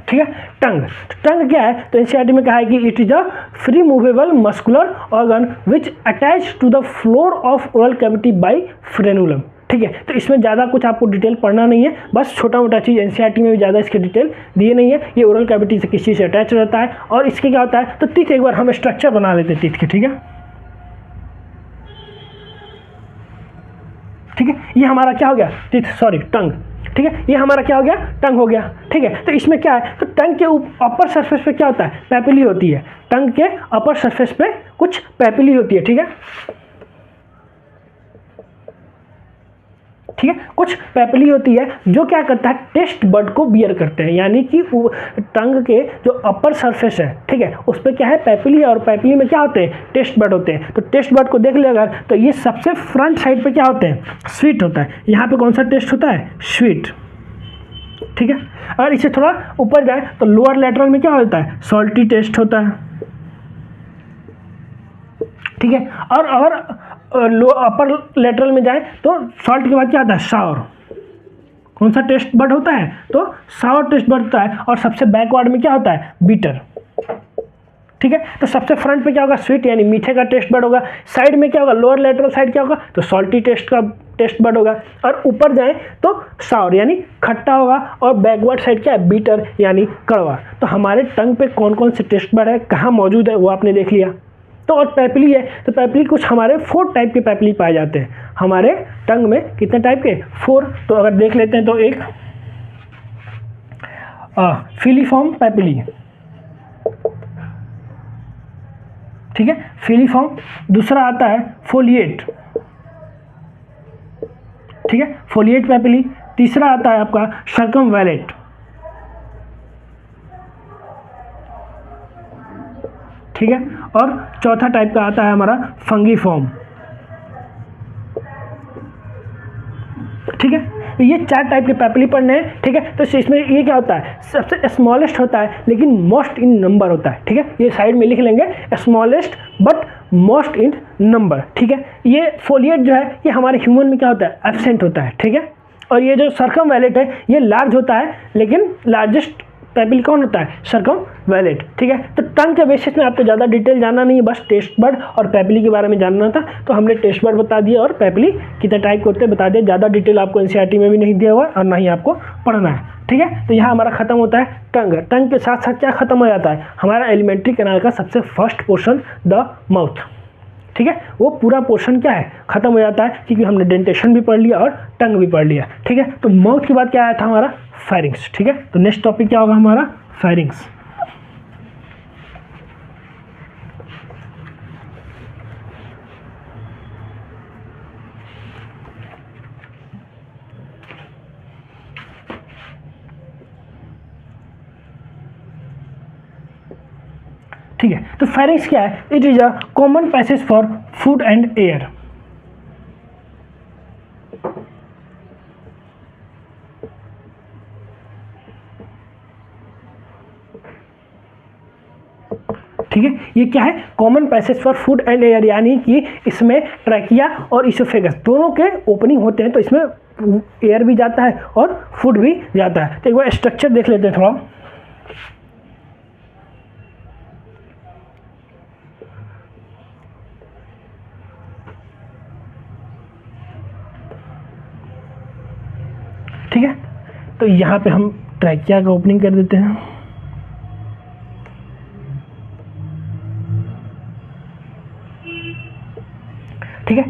ठीक है। टंग, टंग क्या है? तो एनसीईआरटी में कहा है कि it is a free movable muscular organ which attach to the floor of oral cavity by frenulum. ठीक है, तो इसमें ज़्यादा कुछ आपको डिटेल पढ़ना नहीं है, बस छोटा मोटा चीज़। एनसीईआरटी में भी ज़्यादा इसके डिटेल दिए नहीं है। ये ओरल कैविटी से किस चीज़ से अटैच रहता है और इसके क्या होता है? तो टीथ एक बार हम स्ट्रक्चर बना लेते हैं टीथ के। ठीक है, ठीक है, ये हमारा क्या हो गया? टीथ, सॉरी टंग। ठीक है, ये हमारा क्या हो गया, टंग हो गया। ठीक है, तो इसमें क्या है, तो टंग के अपर सरफेस पे क्या होता है, पैपिली होती है। टंग के अपर सरफेस पे कुछ पैपिली होती है। ठीक है, ठीक है, कुछ पैपिली होती है जो क्या करता है, टेस्ट बड को बियर करते हैं, यानी कि टंग के जो अपर सरफेस है, ठीक है, उस पर क्या है, पैपिली, और पैपिली में क्या होते हैं, टेस्ट बड होते हैं। तो टेस्ट बड को देख लिया अगर, तो ये सबसे फ्रंट साइड पे क्या होते हैं, स्वीट होता है। यहाँ पे कौन सा टेस्ट होता है, स्वीट। ठीक है, अगर इसे थोड़ा ऊपर जाए तो लोअर लेटरल में क्या होता है, सॉल्टी टेस्ट होता है। ठीक है, और अगर लो अपर लेटरल में जाए तो सॉल्ट के बाद क्या आता है, सावर। कौन सा टेस्ट बड होता है, तो सावर टेस्ट बड होता है। और सबसे बैकवर्ड में क्या होता है, बीटर। ठीक है, तो सबसे फ्रंट पे क्या होगा, स्वीट यानी मीठे का टेस्ट बड होगा। साइड में क्या होगा, लोअर लेटरल साइड क्या होगा, तो सॉल्टी टेस्ट का टेस्ट बड होगा। और ऊपर जाए तो सावर यानी खट्टा होगा। और बैकवर्ड साइड क्या है, बीटर यानी कड़वा। तो हमारे टंग पे कौन कौन से टेस्ट बड है, कहाँ मौजूद है, वो आपने देख लिया। तो और पैपिली है, तो पैपिली कुछ हमारे 4 टाइप के पैपिली पाए जाते हैं हमारे टंग में। कितने टाइप के, 4। तो अगर देख लेते हैं तो एक फिलीफॉर्म पैपिली, ठीक है, फिलीफॉर्म। दूसरा आता है फोलिएट, ठीक है, फोलिएट पैपिली। तीसरा आता है आपका सर्कमवैलेट, ठीक है, और चौथा टाइप का आता है हमारा फंगीफॉर्म। ठीक है, तो ये 4 टाइप के पैपिली पढ़ने हैं। ठीक है, तो इसमें ये क्या होता है, सबसे स्मॉलेस्ट होता है लेकिन मोस्ट इन नंबर होता है। ठीक है, ये साइड में लिख लेंगे, smallest but most in number. ठीक है, ये फोलिएट जो है ये हमारे ह्यूमन में क्या होता है, एब्सेंट होता है। ठीक है, और ये जो सर्कमवैलेट है ये लार्ज होता है, लेकिन लार्जेस्ट पैपिली कौन होता है, सर्कमवैलेट। ठीक है, तो टंग के बेसिस में आपको ज़्यादा डिटेल जानना नहीं है, बस टेस्ट बड और पैपिली के बारे में जानना था। तो हमने टेस्ट बड बता दिया और पैपिली कितने टाइप के होते हैं बता दिया। ज़्यादा डिटेल आपको एनसीईआरटी में भी नहीं दिया हुआ और ना ही आपको पढ़ना है। ठीक है, तो यहाँ हमारा खत्म होता है टंग। टंग के साथ साथ क्या खत्म हो जाता है, हमारा एलिमेंट्री कैनाल का सबसे फर्स्ट पोर्शन, द माउथ। ठीक है, वो पूरा पोर्शन क्या है, खत्म हो जाता है, क्योंकि हमने डेंटेशन भी पढ़ लिया और टंग भी पढ़ लिया। ठीक है, तो माउथ के बाद क्या आया था हमारा, फेरिंग्स। ठीक है, तो नेक्स्ट टॉपिक क्या होगा हमारा, फेरिंग्स। ठीक है, तो फेरिंग्स क्या है, it is a common passage for food and air. ठीक है, ये क्या है, common passage for food and air, यानी कि इसमें ट्रैकिया और इसोफेगस दोनों के ओपनिंग होते हैं, तो इसमें एयर भी जाता है और फूड भी जाता है। तो एक बार स्ट्रक्चर देख लेते हैं थोड़ा। ठीक है, तो यहाँ पे हम ट्रैकिया का ओपनिंग कर देते हैं। ठीक है,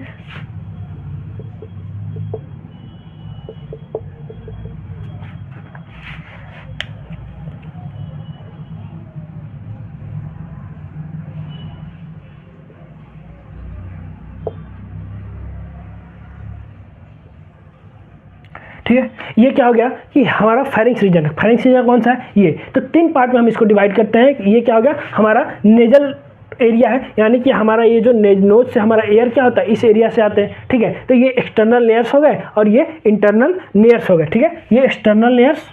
ठीक है, ये क्या हो गया कि हमारा फेरिंग्स रीजन है। फेरिंग्स रीजन कौन सा है, ये। तो 3 पार्ट में हम इसको डिवाइड करते हैं। ये क्या हो गया, हमारा नेजल एरिया है, यानी कि हमारा ये जो नोज से हमारा एयर क्या होता है, इस एरिया से आते हैं। ठीक है, तो ये एक्सटर्नल लेयर्स हो गए और ये इंटरनल लेयर्स हो गए। ठीक है, ये एक्सटर्नल लेयर्स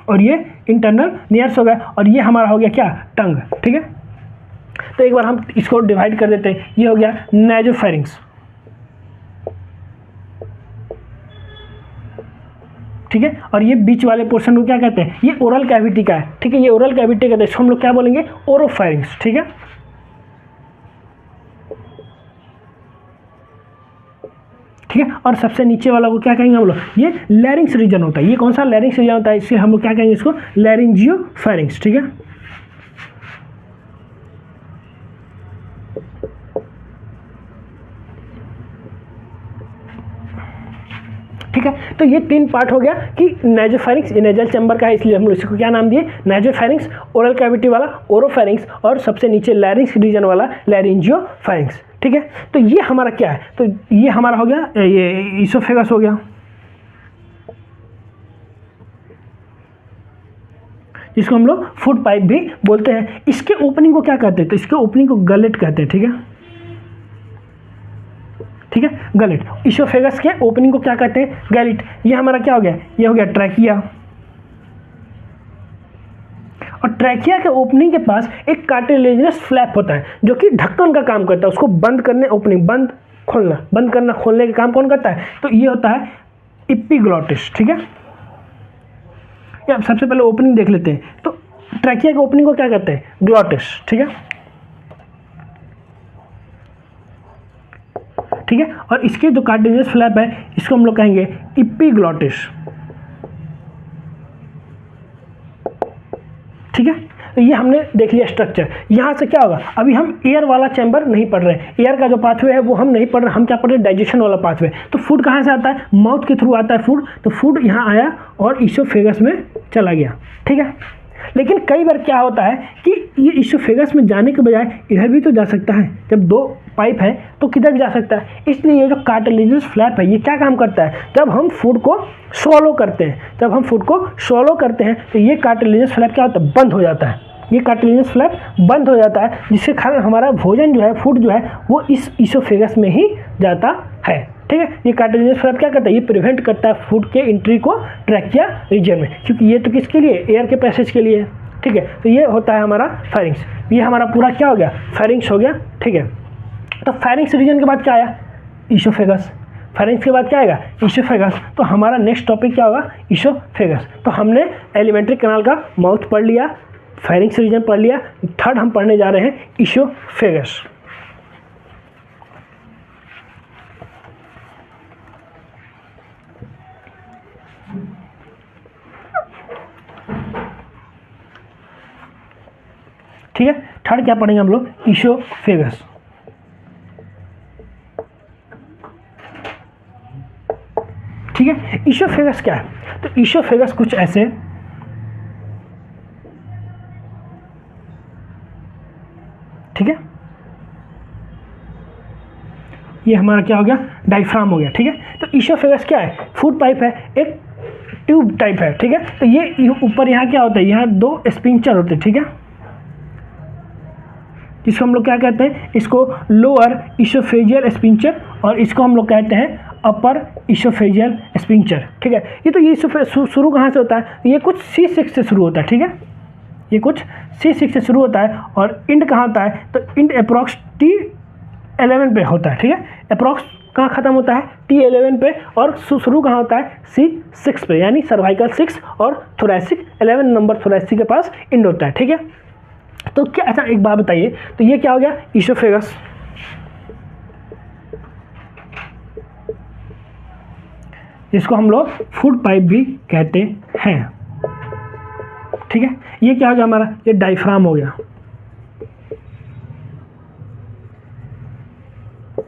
और ये इंटरनल लेयर्स हो गए, और ये हमारा हो गया क्या, टंग। ठीक है, तो एक बार हम इसको डिवाइड कर देते हैं। ये हो गया नेजोफेरिंग्स। ठीक है, और ये बीच वाले पोर्शन को क्या कहते हैं, ये ओरल कैविटी का है। ठीक है, ये ओरल कैविटी कहते हैं, इसको हम लोग क्या बोलेंगे, ओरोफेरिंग्स। ठीक है, ठीक है, और सबसे नीचे वाला को क्या कहेंगे हम लोग, ये लैरिंग्स रीजन होता है। ये कौन सा लैरिंग्स रीजन होता है, इससे हम लोग क्या कहेंगे, इसको लैरिंजियोफेरिंग्स। ठीक है, ठीक ठीक है, तो ये 3 पार्ट हो गया कि नाइजोफेरिंक्स नेजल चैम्बर का है, इसलिए हम लोग इसको क्या नाम दिए, नाइजोफेरिंक्स, ओरल कैविटी वाला ओरोफेरिंक्स, और सबसे नीचे लैरिंक्स रीजन वाला लैरिंजियोफेरिंक्स। ठीक है, तो ये हमारा क्या है, तो ये हमारा हो गया, ये इसोफेगस हो गया, जिसको हम लोग फूड पाइप भी बोलते हैं। इसके ओपनिंग को क्या कहते हैं, तो इसके ओपनिंग को गलेट कहते हैं। ठीक है, ठीक है, गलेट। इसोफेगस के ओपनिंग को क्या कहते हैं, गैलेट। ये हमारा क्या हो गया, ये हो गया ट्रैकिया, और ट्रैकिया के ओपनिंग के पास एक कार्टिलेजिनस फ्लैप होता है जो कि ढक्कन का काम करता है, उसको बंद करने, ओपनिंग बंद खोलना, बंद करना खोलने का काम कौन करता है, तो ये होता है एपिग्लॉटिस। ठीक है, या सबसे पहले ओपनिंग देख लेते हैं, तो ट्रैकिया के ओपनिंग को क्या कहते हैं, ग्लॉटिस। ठीक है, ठीक है, और इसके जो कार्टिलेजिनस फ्लैप है इसको हम लोग कहेंगे एपिग्लॉटिस। ठीक है, तो ये हमने देख लिया स्ट्रक्चर। यहाँ से क्या होगा, अभी हम एयर वाला चैम्बर नहीं पढ़ रहे हैं, एयर का जो पाथवे है वो हम नहीं पढ़ रहे, हम क्या पढ़ रहे हैं, डाइजेशन वाला पाथवे। तो फूड कहाँ से आता है, माउथ के थ्रू आता है फूड, तो फूड यहाँ आया और इसोफेगस में चला गया। ठीक है, लेकिन कई बार क्या होता है कि ये इसोफेगस में जाने के बजाय इधर भी तो जा सकता है, जब 2 पाइप है तो किधर भी जा सकता है। इसलिए ये जो कार्टिलेजिनस फ्लैप है ये क्या काम करता है, जब हम फूड को स्वॉलो करते हैं, जब हम फूड को स्वॉलो करते हैं तो ये कार्टिलेजिनस फ्लैप क्या होता है, बंद हो जाता है, ये कार्टिलेजिनस फ्लैप बंद हो जाता है, जिसके कारण हमारा भोजन जो है, फूड जो है वो इस इसोफेगस में ही जाता है। ठीक है, ये कार्टिलेजिनस फ्लैप क्या करता है, ये प्रिवेंट करता है फूड के एंट्री को ट्रैकिया रीजन में, क्योंकि ये तो किसके लिए, एयर के पैसेज के लिए। ठीक है, तो ये होता है हमारा फेरिंक्स। ये हमारा पूरा क्या हो गया, फेरिंक्स हो गया। ठीक है, तो फेरिंक्स रीजन के बाद क्या आया, इसोफेगस। फेरिंक्स के बाद क्या आएगा, इसोफेगस। तो हमारा नेक्स्ट टॉपिक क्या होगा, इसोफेगस। तो हमने एलिमेंट्री कैनाल का माउथ पढ़ लिया, फेरिंक्स रीजन पढ़ लिया, थर्ड हम पढ़ने जा रहे हैं इसोफेगस। ठीक है, थर्ड क्या पढ़ेंगे हम लोग, इसोफेगस। ठीक है, इसोफेगस क्या है, तो इसोफेगस कुछ ऐसे, ठीक है, ये हमारा क्या हो गया, डायफ्राम हो गया। ठीक है, तो इसोफेगस क्या है, फूड पाइप है, एक ट्यूब टाइप है। ठीक है, तो ये ऊपर यहाँ क्या होता है, यहाँ 2 स्पिंचर होते हैं। ठीक है, जिसको हम लोग क्या कहते हैं, इसको लोअर इसोफेजियल स्पिंचर, और इसको हम लोग कहते हैं अपर इसोफेजियल स्पिंचर। ठीक है, ये तो ये शुरू कहाँ से होता है, ये कुछ C6 से शुरू होता है। ठीक है, ये कुछ C6 से शुरू होता है, और इंड कहाँ होता है, तो इंड अप्रॉक्स T11 पे होता है। ठीक है, अप्रॉक्स कहाँ ख़त्म होता है, T11 पे, और शुरू कहाँ होता है, C6 पे, यानी सर्वाइकल 6 और थोरैसिक 11 नंबर थोरैसिक के पास इंड होता है। ठीक है, तो क्या, अच्छा एक बात बताइए, तो ये क्या हो गया, इसोफेगस। जिसको हम लोग फूड पाइप भी कहते हैं। ठीक है, ये क्या हो गया हमारा, ये डायफ्राम हो गया।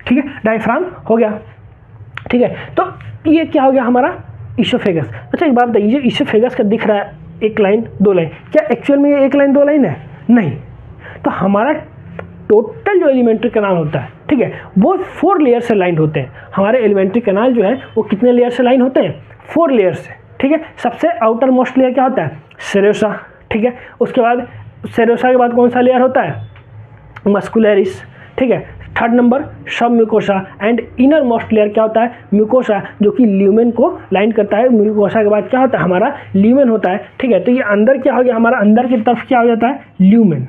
ठीक है, डायफ्राम हो गया। ठीक है, तो ये क्या हो गया हमारा, इसोफेगस। अच्छा एक बात बताइए, ये इसोफेगस का दिख रहा है 1 लाइन 2 लाइन, क्या एक्चुअल में ये 1 लाइन 2 लाइन है, नहीं। तो हमारा टोटल जो एलिमेंट्री कैनाल होता है, ठीक है, वो 4 लेयर से लाइन होते हैं। हमारे एलिमेंट्री कैनाल जो है वो कितने लेयर से लाइन होते हैं, 4 लेयर से। ठीक है, सबसे आउटर मोस्ट लेयर क्या होता है, सेरोसा। ठीक है, उसके बाद सेरोसा के बाद कौन सा लेयर होता है, मस्कुलरिस। ठीक है, थर्ड नंबर सब mucosa, and inner most layer क्या होता है, म्यूकोसा, जो कि ल्यूमेन को लाइन करता है। म्यूकोसा के बाद क्या होता है, हमारा ल्यूमेन होता है। ठीक है, तो ये अंदर क्या हो गया, हमारा अंदर की तरफ क्या हो जाता है, ल्यूमेन।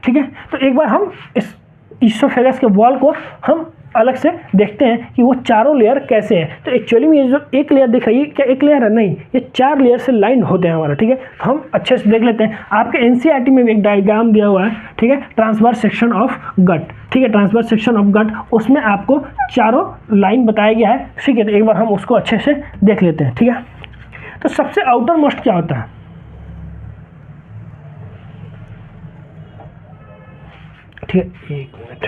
ठीक है, तो एक बार हम इस इसोफेगस के वॉल को हम अलग से देखते हैं कि वो चारों लेयर कैसे हैं। तो एक्चुअली में ये जो 1 लेयर दिख रही है, क्या 1 लेयर है, नहीं, ये 4 लेयर से लाइन होते हैं हमारा। ठीक है, तो हम अच्छे से देख लेते हैं। आपके एनसीईआरटी में भी एक डायग्राम दिया हुआ है, ठीक है, ट्रांसवर्स सेक्शन ऑफ गट। ठीक है, ट्रांसवर्स सेक्शन ऑफ गट, उसमें आपको चारों लाइन बताया गया है। ठीक है, तो एक बार हम उसको अच्छे से देख लेते हैं। ठीक है, तो सबसे आउटर मोस्ट क्या होता है, ठीक है, 1 मिनट,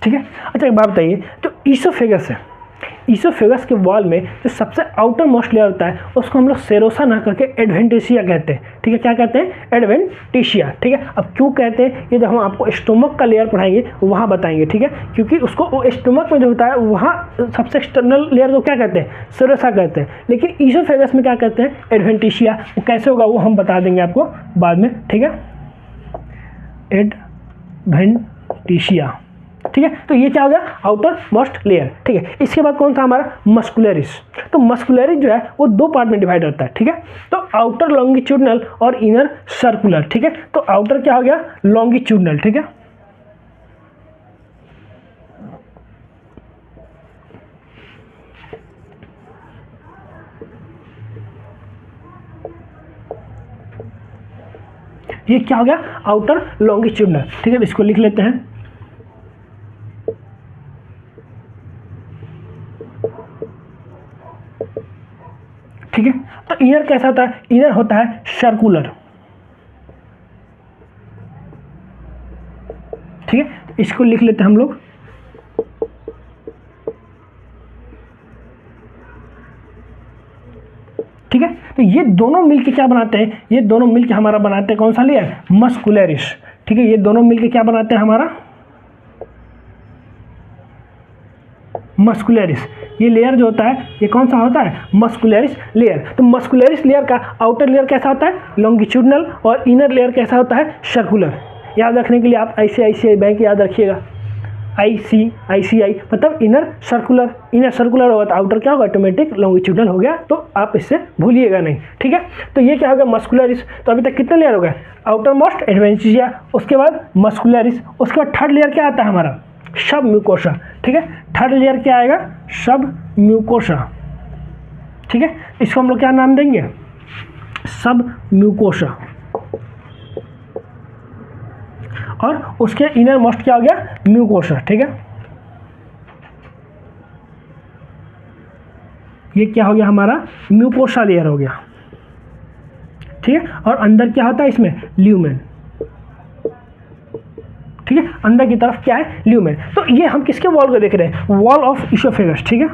ठीक है। अच्छा एक बात बताइए, तो ईसोफेगस है, ईसोफेगस के वॉल में जो सबसे आउटर मोस्ट लेयर होता है उसको हम लोग सेरोसा ना करके एडवेंटिशिया कहते हैं। ठीक है, क्या कहते हैं? एडवेंटिशिया। ठीक है, अब क्यों कहते हैं ये जब हम आपको स्टोमक का लेयर पढ़ाएंगे वहाँ बताएंगे। ठीक है, क्योंकि उसको स्टोमक में जो होता है वहाँ सबसे एक्सटर्नल लेयर को क्या कहते हैं? सेरोसा कहते हैं, लेकिन ईसोफेगस में क्या कहते हैं? एडवेंटिशिया। वो कैसे होगा वो हम बता देंगे आपको बाद में। ठीक है, एडवेंटिशिया। ठीक है, तो ये क्या हो गया? Outer most layer. ठीक है, इसके बाद कौन सा हमारा? मस्कुलरिस। तो मस्कुलरिस जो है वो दो पार्ट में डिवाइड होता है। ठीक है, तो आउटर लॉन्गिट्यूडनल और इनर सर्कुलर। ठीक है, तो आउटर क्या हो गया? लॉन्गिट्यूडनल। ठीक है, ये क्या हो गया? Outer longitudinal. ठीक है, इसको लिख लेते हैं। ठीक है, तो इनर कैसा होता है? इनर होता है सर्कुलर। ठीक है, इसको लिख लेते हैं हम लोग। ठीक है, तो ये दोनों मिलके क्या बनाते हैं? ये दोनों मिलके हमारा बनाते हैं कौन सा लेयर? मस्कुलरिस। ठीक है, ये दोनों मिलके क्या बनाते हैं हमारा? मस्कुलरिस। ये लेयर जो होता है ये कौन सा होता है? Muscularis layer. तो मस्कुलरिस लेयर का आउटर लेयर कैसा होता है? लॉन्गिट्यूडनल, और इनर लेयर कैसा होता है? सर्कुलर। याद रखने के लिए आप ICICI बैंक याद रखिएगा। ICICI मतलब इनर सर्कुलर। इनर सर्कुलर होगा तो आउटर क्या होगा? ऑटोमेटिक लॉन्गिट्यूडनल हो गया, तो आप इससे भूलिएगा नहीं। ठीक है, तो ये क्या होगा? मस्कुलरिस। तो अभी तक कितने लेयर हो गए? आउटर मोस्ट, एडवेंटिशिया, उसके बाद मस्कुलरिस, उसके बाद थर्ड लेयर क्या आता है हमारा? सब म्यूकोसा। ठीक है, थर्ड लेयर क्या आएगा? सब म्यूकोसा। ठीक है, इसको हम लोग क्या नाम देंगे? सब म्यूकोसा। और उसके इनर मोस्ट क्या हो गया? म्यूकोसा। ठीक है, ये क्या हो गया हमारा? म्यूकोसा लेयर हो गया। ठीक है, और अंदर क्या होता है इसमें? ल्यूमेन। ठीक है, अंदर की तरफ क्या है? ल्यूमेन। तो ये हम किसके वॉल को देख रहे हैं? Wall of oesophagus. ठीक है,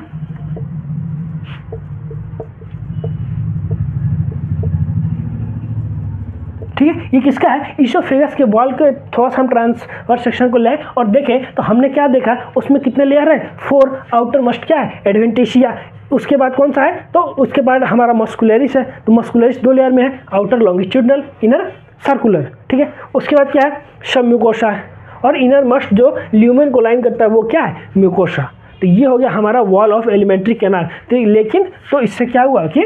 ठीक है, ये किसका है? ईसोफेगस के वॉल के थोड़ा सा हम ट्रांसवर्स सेक्शन को लें और देखें तो हमने क्या देखा? उसमें कितने लेयर है? 4। आउटर मोस्ट क्या है? एडवेंटिशिया। उसके बाद कौन सा है? तो उसके बाद हमारा मस्कुलरिस है। तो मस्कुलरिस 2 लेयर में है, आउटर लॉन्गिट्यूडनल, इनर सर्कुलर। ठीक है, उसके बाद क्या है? सब म्यूकोसा है, और इनर मस्ट जो ल्यूमेन को लाइन करता है वो क्या है? म्यूकोसा। तो ये हो गया हमारा वॉल ऑफ एलिमेंट्री कैनाल। तो लेकिन तो इससे क्या हुआ कि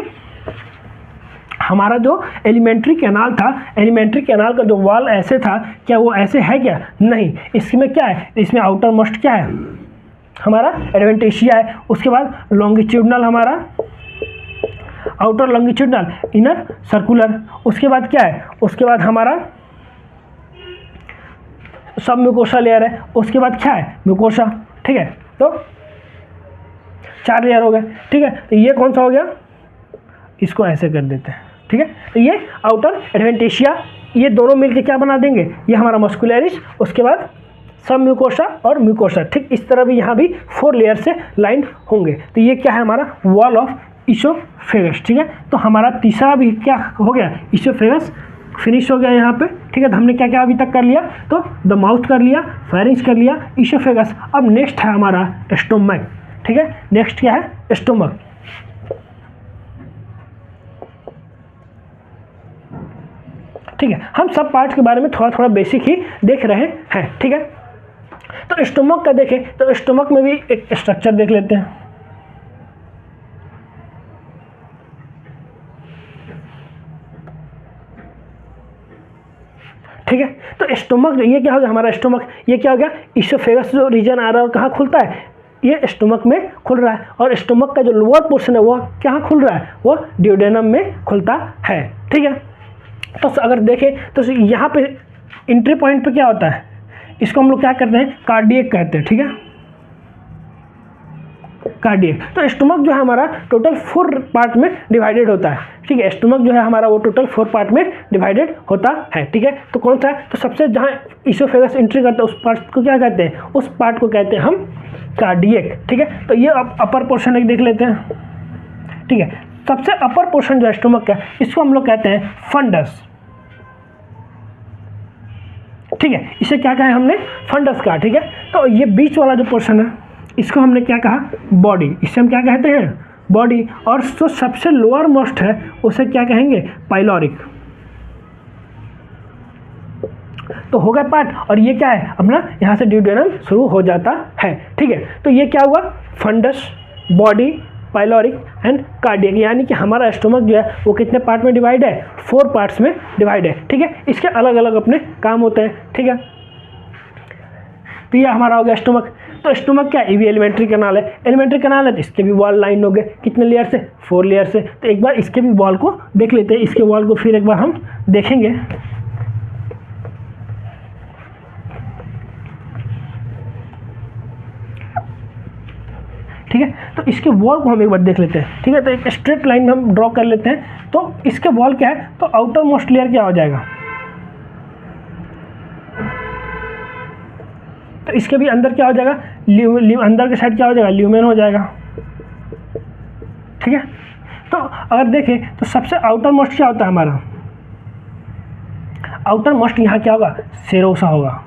हमारा जो एलिमेंट्री कैनाल था, एलिमेंट्री कैनाल का जो वॉल ऐसे था, क्या वो ऐसे है क्या? नहीं। इसमें क्या है? इसमें आउटर मोस्ट क्या है हमारा? एडवेंटिशिया है। उसके बाद लॉन्गिट्यूडनल हमारा, आउटर लॉन्गिट्यूडनल, इनर सर्कुलर। उसके बाद क्या है? उसके बाद हमारा सब म्यूकोसा लेयर है। उसके बाद क्या है? म्यूकोसा। ठीक है, तो 4 लेयर हो गए। ठीक है, तो ये कौन सा हो गया? इसको ऐसे कर देते हैं। ठीक है, तो ये आउटर एडवेंटिशिया, ये दोनों मिलके क्या बना देंगे? ये हमारा मस्कुलरिस, उसके बाद सब म्यूकोसा और म्यूकोसा। ठीक इस तरह भी यहाँ भी 4 लेयर से लाइन होंगे। तो ये क्या है? हमारा वॉल ऑफ ईसोफेगस। ठीक है, तो हमारा तीसरा भी क्या हो गया? ईसोफेगस फिनिश हो गया यहाँ पे। ठीक है, तो हमने क्या क्या अभी तक कर लिया? तो द माउथ कर लिया, फेरिंक्स कर लिया, ईसोफेगस। अब नेक्स्ट है हमारा स्टोमक। ठीक है, नेक्स्ट क्या है? स्टोमक। ठीक है, हम सब पार्ट्स के बारे में थोड़ा थोड़ा बेसिक ही देख रहे हैं। ठीक है, तो स्टोमक का देखें तो स्टोमक में भी एक स्ट्रक्चर देख लेते हैं। ठीक है, तो स्टोमक, ये क्या हो गया हमारा? स्टोमक। ये क्या हो गया? ईसोफेगस जो रीजन आ रहा है और कहाँ खुलता है? ये स्टोमक में खुल रहा है। और स्टोमक का जो लोअर पोर्शन है वो कहाँ खुल रहा है? वो ड्यूडेनम में खुलता है। ठीक है, तो अगर देखें तो यहाँ पे एंट्री पॉइंट पे क्या होता है? इसको हम लोग क्या करते हैं? कार्डियक कहते हैं। ठीक है, कार्डियक। तो स्टोमक जो है हमारा टोटल 4 पार्ट में डिवाइडेड होता है, ठीक है। स्टोमक जो है हमारा वो टोटल 4 पार्ट में डिवाइडेड होता है, ठीक है। तो कौन सा है, तो सबसे जहाँ इसोफेगस एंट्री करता है उस पार्ट को क्या कहते हैं, उस पार्ट को कहते हैं हम कार्डियक, ठीक है। तो ये अपर पोर्शन एक देख लेते हैं, ठीक है। सबसे अपर पोर्शन जो है स्टोमक का, इसको हम लोग कहते हैं फंडस, ठीक है। इसे क्या कहा है हमने, फंडस कहा, ठीक है। तो ये बीच वाला जो पोर्शन है इसको हमने क्या कहा, बॉडी, इसे हम क्या कहते हैं, बॉडी। और जो सबसे लोअर मोस्ट है उसे क्या कहेंगे, पाइलोरिक। तो हो गया पार्ट, और ये क्या है अपना, यहाँ से ड्यूडेनम शुरू हो जाता है, ठीक है। तो ये क्या हुआ, fundus, body, pyloric and cardiac, यानी कि हमारा स्टोमक जो है वो कितने पार्ट में डिवाइड है, 4 पार्ट्स में डिवाइड है, ठीक है। इसके अलग अलग अपने काम होते हैं, ठीक है। तो ये हमारा हो गया स्टोमक। तो स्टोमक क्या है, ये भी एलिमेंट्री कैनाल है। एलिमेंट्री कैनाल है तो इसके भी वॉल लाइन हो गए, कितने लेयर से, 4 लेयर से। तो एक बार इसके भी वॉल को देख लेते हैं, इसके वॉल को फिर एक बार हम देखेंगे। ठीक है, तो इसके वॉल को हम एक बार देख लेते हैं, ठीक है। तो एक स्ट्रेट लाइन में हम ड्रॉ कर लेते हैं। तो इसके वॉल क्या है, तो आउटर मोस्ट लेयर क्या हो जाएगा, तो इसके भी अंदर क्या हो जाएगा, अंदर के साइड क्या हो जाएगा, ल्यूमेन हो जाएगा, ठीक है। तो अगर देखें तो सबसे आउटर मोस्ट क्या होता है हमारा, आउटर मोस्ट यहाँ क्या होगा, सेरोसा होगा,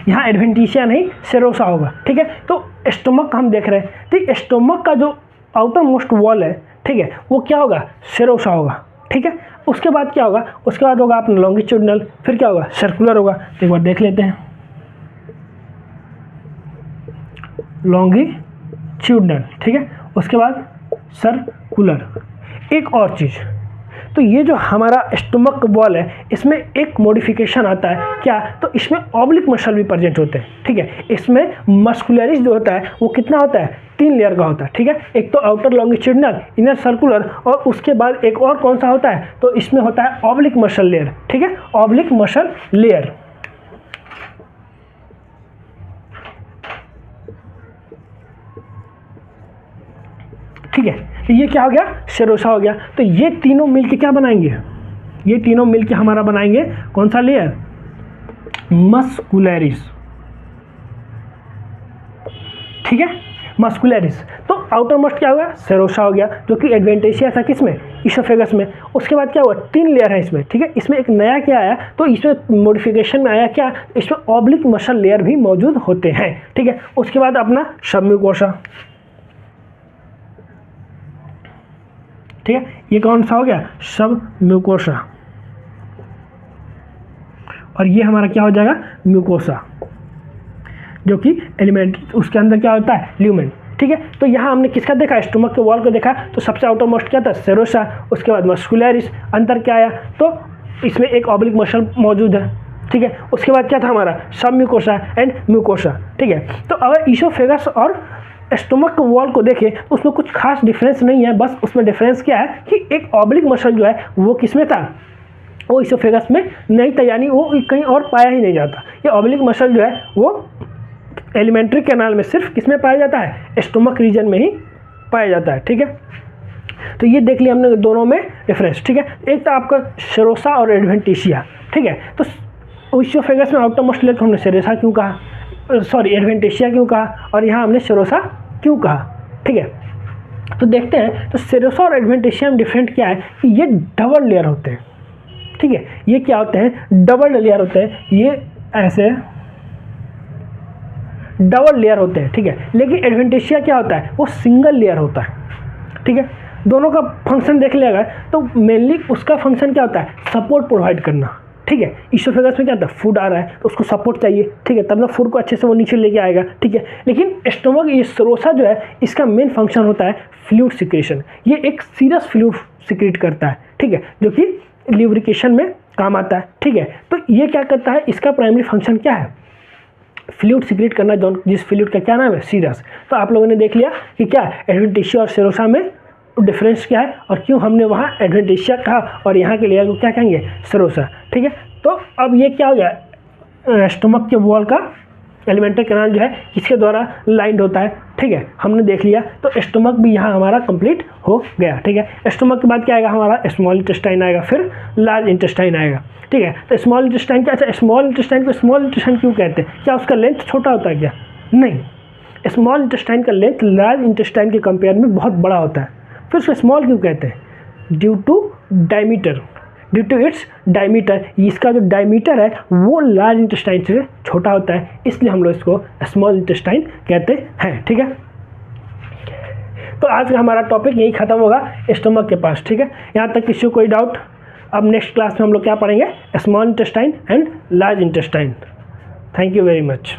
यहाँ एडवेंटिशिया नहीं सेरोसा होगा, ठीक है। तो स्टोमक हम देख रहे हैं, तो स्टोमक का जो आउटर मोस्ट वॉल है, ठीक है, वो क्या होगा, सेरोसा होगा, ठीक है। उसके बाद क्या होगा, उसके बाद होगा अपना लॉन्गिट्यूडनल, फिर क्या होगा, सर्कुलर होगा। तो एक बार देख लेते हैं, लॉन्गिट्यूडनल, ठीक है। उसके बाद सर्कुलर। एक और चीज़, तो ये जो हमारा स्टोमक वॉल है इसमें एक मॉडिफिकेशन आता है क्या, तो इसमें ऑब्लिक मसल भी प्रेजेंट होते हैं, ठीक है। इसमें मस्कुलरिस जो होता है वो कितना होता है, 3 लेयर का होता है, ठीक है। एक तो आउटर लॉन्गिट्यूडनल, इनर सर्कुलर, और उसके बाद एक और कौन सा होता है, तो इसमें होता है ऑब्लिक मसल लेयर, ठीक है, ऑब्लिक मसल लेयर। ठीक है, तो ये क्या हो गया, सेरोसा हो गया। तो ये तीनों मिलके क्या बनाएंगे, ये तीनों मिलके हमारा बनाएंगे कौन सा लेयर, मस्कुलरिस, ठीक है, मस्कुलरिस। तो आउटर मोस्ट क्या होगा, सेरोसा हो गया, जो कि एडवेंटिशिया था किसमें, इसोफेगस में। उसके बाद क्या हुआ, 3 लेयर है इसमें, ठीक है। इसमें एक नया क्या आया, तो इसमें मॉडिफिकेशन में आया क्या, इसमें ऑब्लिक मसल लेयर भी मौजूद होते हैं, ठीक है। उसके बाद अपना सबम्यूकोसा, ठीक है, ये कौन सा हो गया, सबम्यूकोसा। और ये हमारा क्या हो जाएगा, म्यूकोसा, जो कि एलिमेंट्री, उसके अंदर क्या होता है, ल्यूमेन, ठीक है। तो यहाँ हमने किसका देखा, स्टोमक के वॉल को देखा। तो सबसे आउटर मोस्ट क्या था, सेरोसा। उसके बाद मस्कुलरिस, अंदर क्या आया, तो इसमें एक ऑब्लिक मसल मौजूद है, ठीक है। उसके बाद क्या था हमारा, सबम्यूकोसा एंड म्यूकोसा, ठीक है। तो अगर इसोफेगस और स्टोमक के वॉल को देखें तो उसमें कुछ खास डिफरेंस नहीं है, बस उसमें डिफरेंस क्या है कि एक ऑब्लिक मसल जो है वो किसमें था, वो इसोफेगस में नहीं था, यानी वो कहीं और पाया ही नहीं जाता। ये ऑब्लिक मसल जो है वो एलिमेंट्री कैनाल में सिर्फ किसमें पाया जाता है, स्टोमक रीजन में ही पाया जाता है, ठीक है। तो ये देख लिया हमने दोनों में डिफरेंस, ठीक है। एक था आपका सेरोसा और एडवेंटिशिया, ठीक है। तो इसोफेगस में आउटर मोस्ट लेयर को हमने सेरोसा क्यों कहा, सॉरी एडवेंटिशिया क्यों कहा, और यहाँ हमने सेरोसा क्यों कहा, ठीक है। तो देखते हैं, तो सेरोसा और एडवेंटिशिया में डिफरेंट क्या है कि ये डबल लेयर होते हैं, ठीक है। ये क्या होते हैं, डबल लेयर होते हैं, ये ऐसे डबल लेयर होते हैं, ठीक है। लेकिन एडवेंटिशिया क्या होता है, वो सिंगल लेयर होता है, ठीक है। दोनों का फंक्शन देख लिया गया, तो मेनली उसका फंक्शन क्या होता है, सपोर्ट प्रोवाइड करना, ठीक है। इसोफेगस में क्या होता है, फूड आ रहा है तो उसको सपोर्ट चाहिए, ठीक है, तब ना फूड को अच्छे से वो नीचे लेके आएगा, ठीक है। लेकिन स्टोमक, ये सेरोसा जो है, इसका मेन फंक्शन होता है फ्लूइड सिक्रेशन। ये एक सीरियस फ्लूइड सिक्रेट करता है, ठीक है, जो कि ल्यूब्रिकेशन में काम आता है, ठीक है। तो ये क्या करता है, इसका प्राइमरी फंक्शन क्या है, फ्लूइड सिक्रेट करना, जिस फ्लूइड का क्या नाम है, सीरस। तो आप लोगों ने देख लिया कि क्या एडवेंटिशिया और सेरोसा में डिफरेंस क्या है, और क्यों हमने वहाँ एडवेंटिशिया कहा और यहाँ के लेयर को क्या कहेंगे, सेरोसा, ठीक है। तो अब ये क्या हो गया, स्टोमक के वॉल का एलिमेंट्री कैनाल जो है किसके द्वारा लाइंड होता है, ठीक है, हमने देख लिया। तो स्टोमक भी यहाँ हमारा कंप्लीट हो गया, ठीक है। स्टोमक के बाद क्या आएगा हमारा, स्मॉल इंटेस्टाइन आएगा, फिर लार्ज इंटेस्टाइन आएगा, ठीक है। तो स्मॉल इंटेस्टाइन क्या, अच्छा स्मॉल इंटेस्टाइन को स्मॉल इंटेस्टाइन क्यों कहते हैं, क्या उसका लेंथ छोटा होता है क्या, नहीं, स्मॉल इंटेस्टाइन का लेंथ लार्ज इंटेस्टाइन के कंपेयर में बहुत बड़ा होता है। फिर उसको स्मॉल क्यों कहते हैं, due to diameter, due to its diameter, इसका जो डायमीटर है वो लार्ज इंटेस्टाइन से छोटा होता है, इसलिए हम लोग इसको स्मॉल इंटेस्टाइन कहते हैं, ठीक है। तो आज का हमारा टॉपिक यही खत्म होगा स्टमक के पास, ठीक है। यहाँ तक किसी को कोई डाउट, अब नेक्स्ट क्लास में हम लोग क्या पढ़ेंगे, small intestine and large intestine. Thank you very much.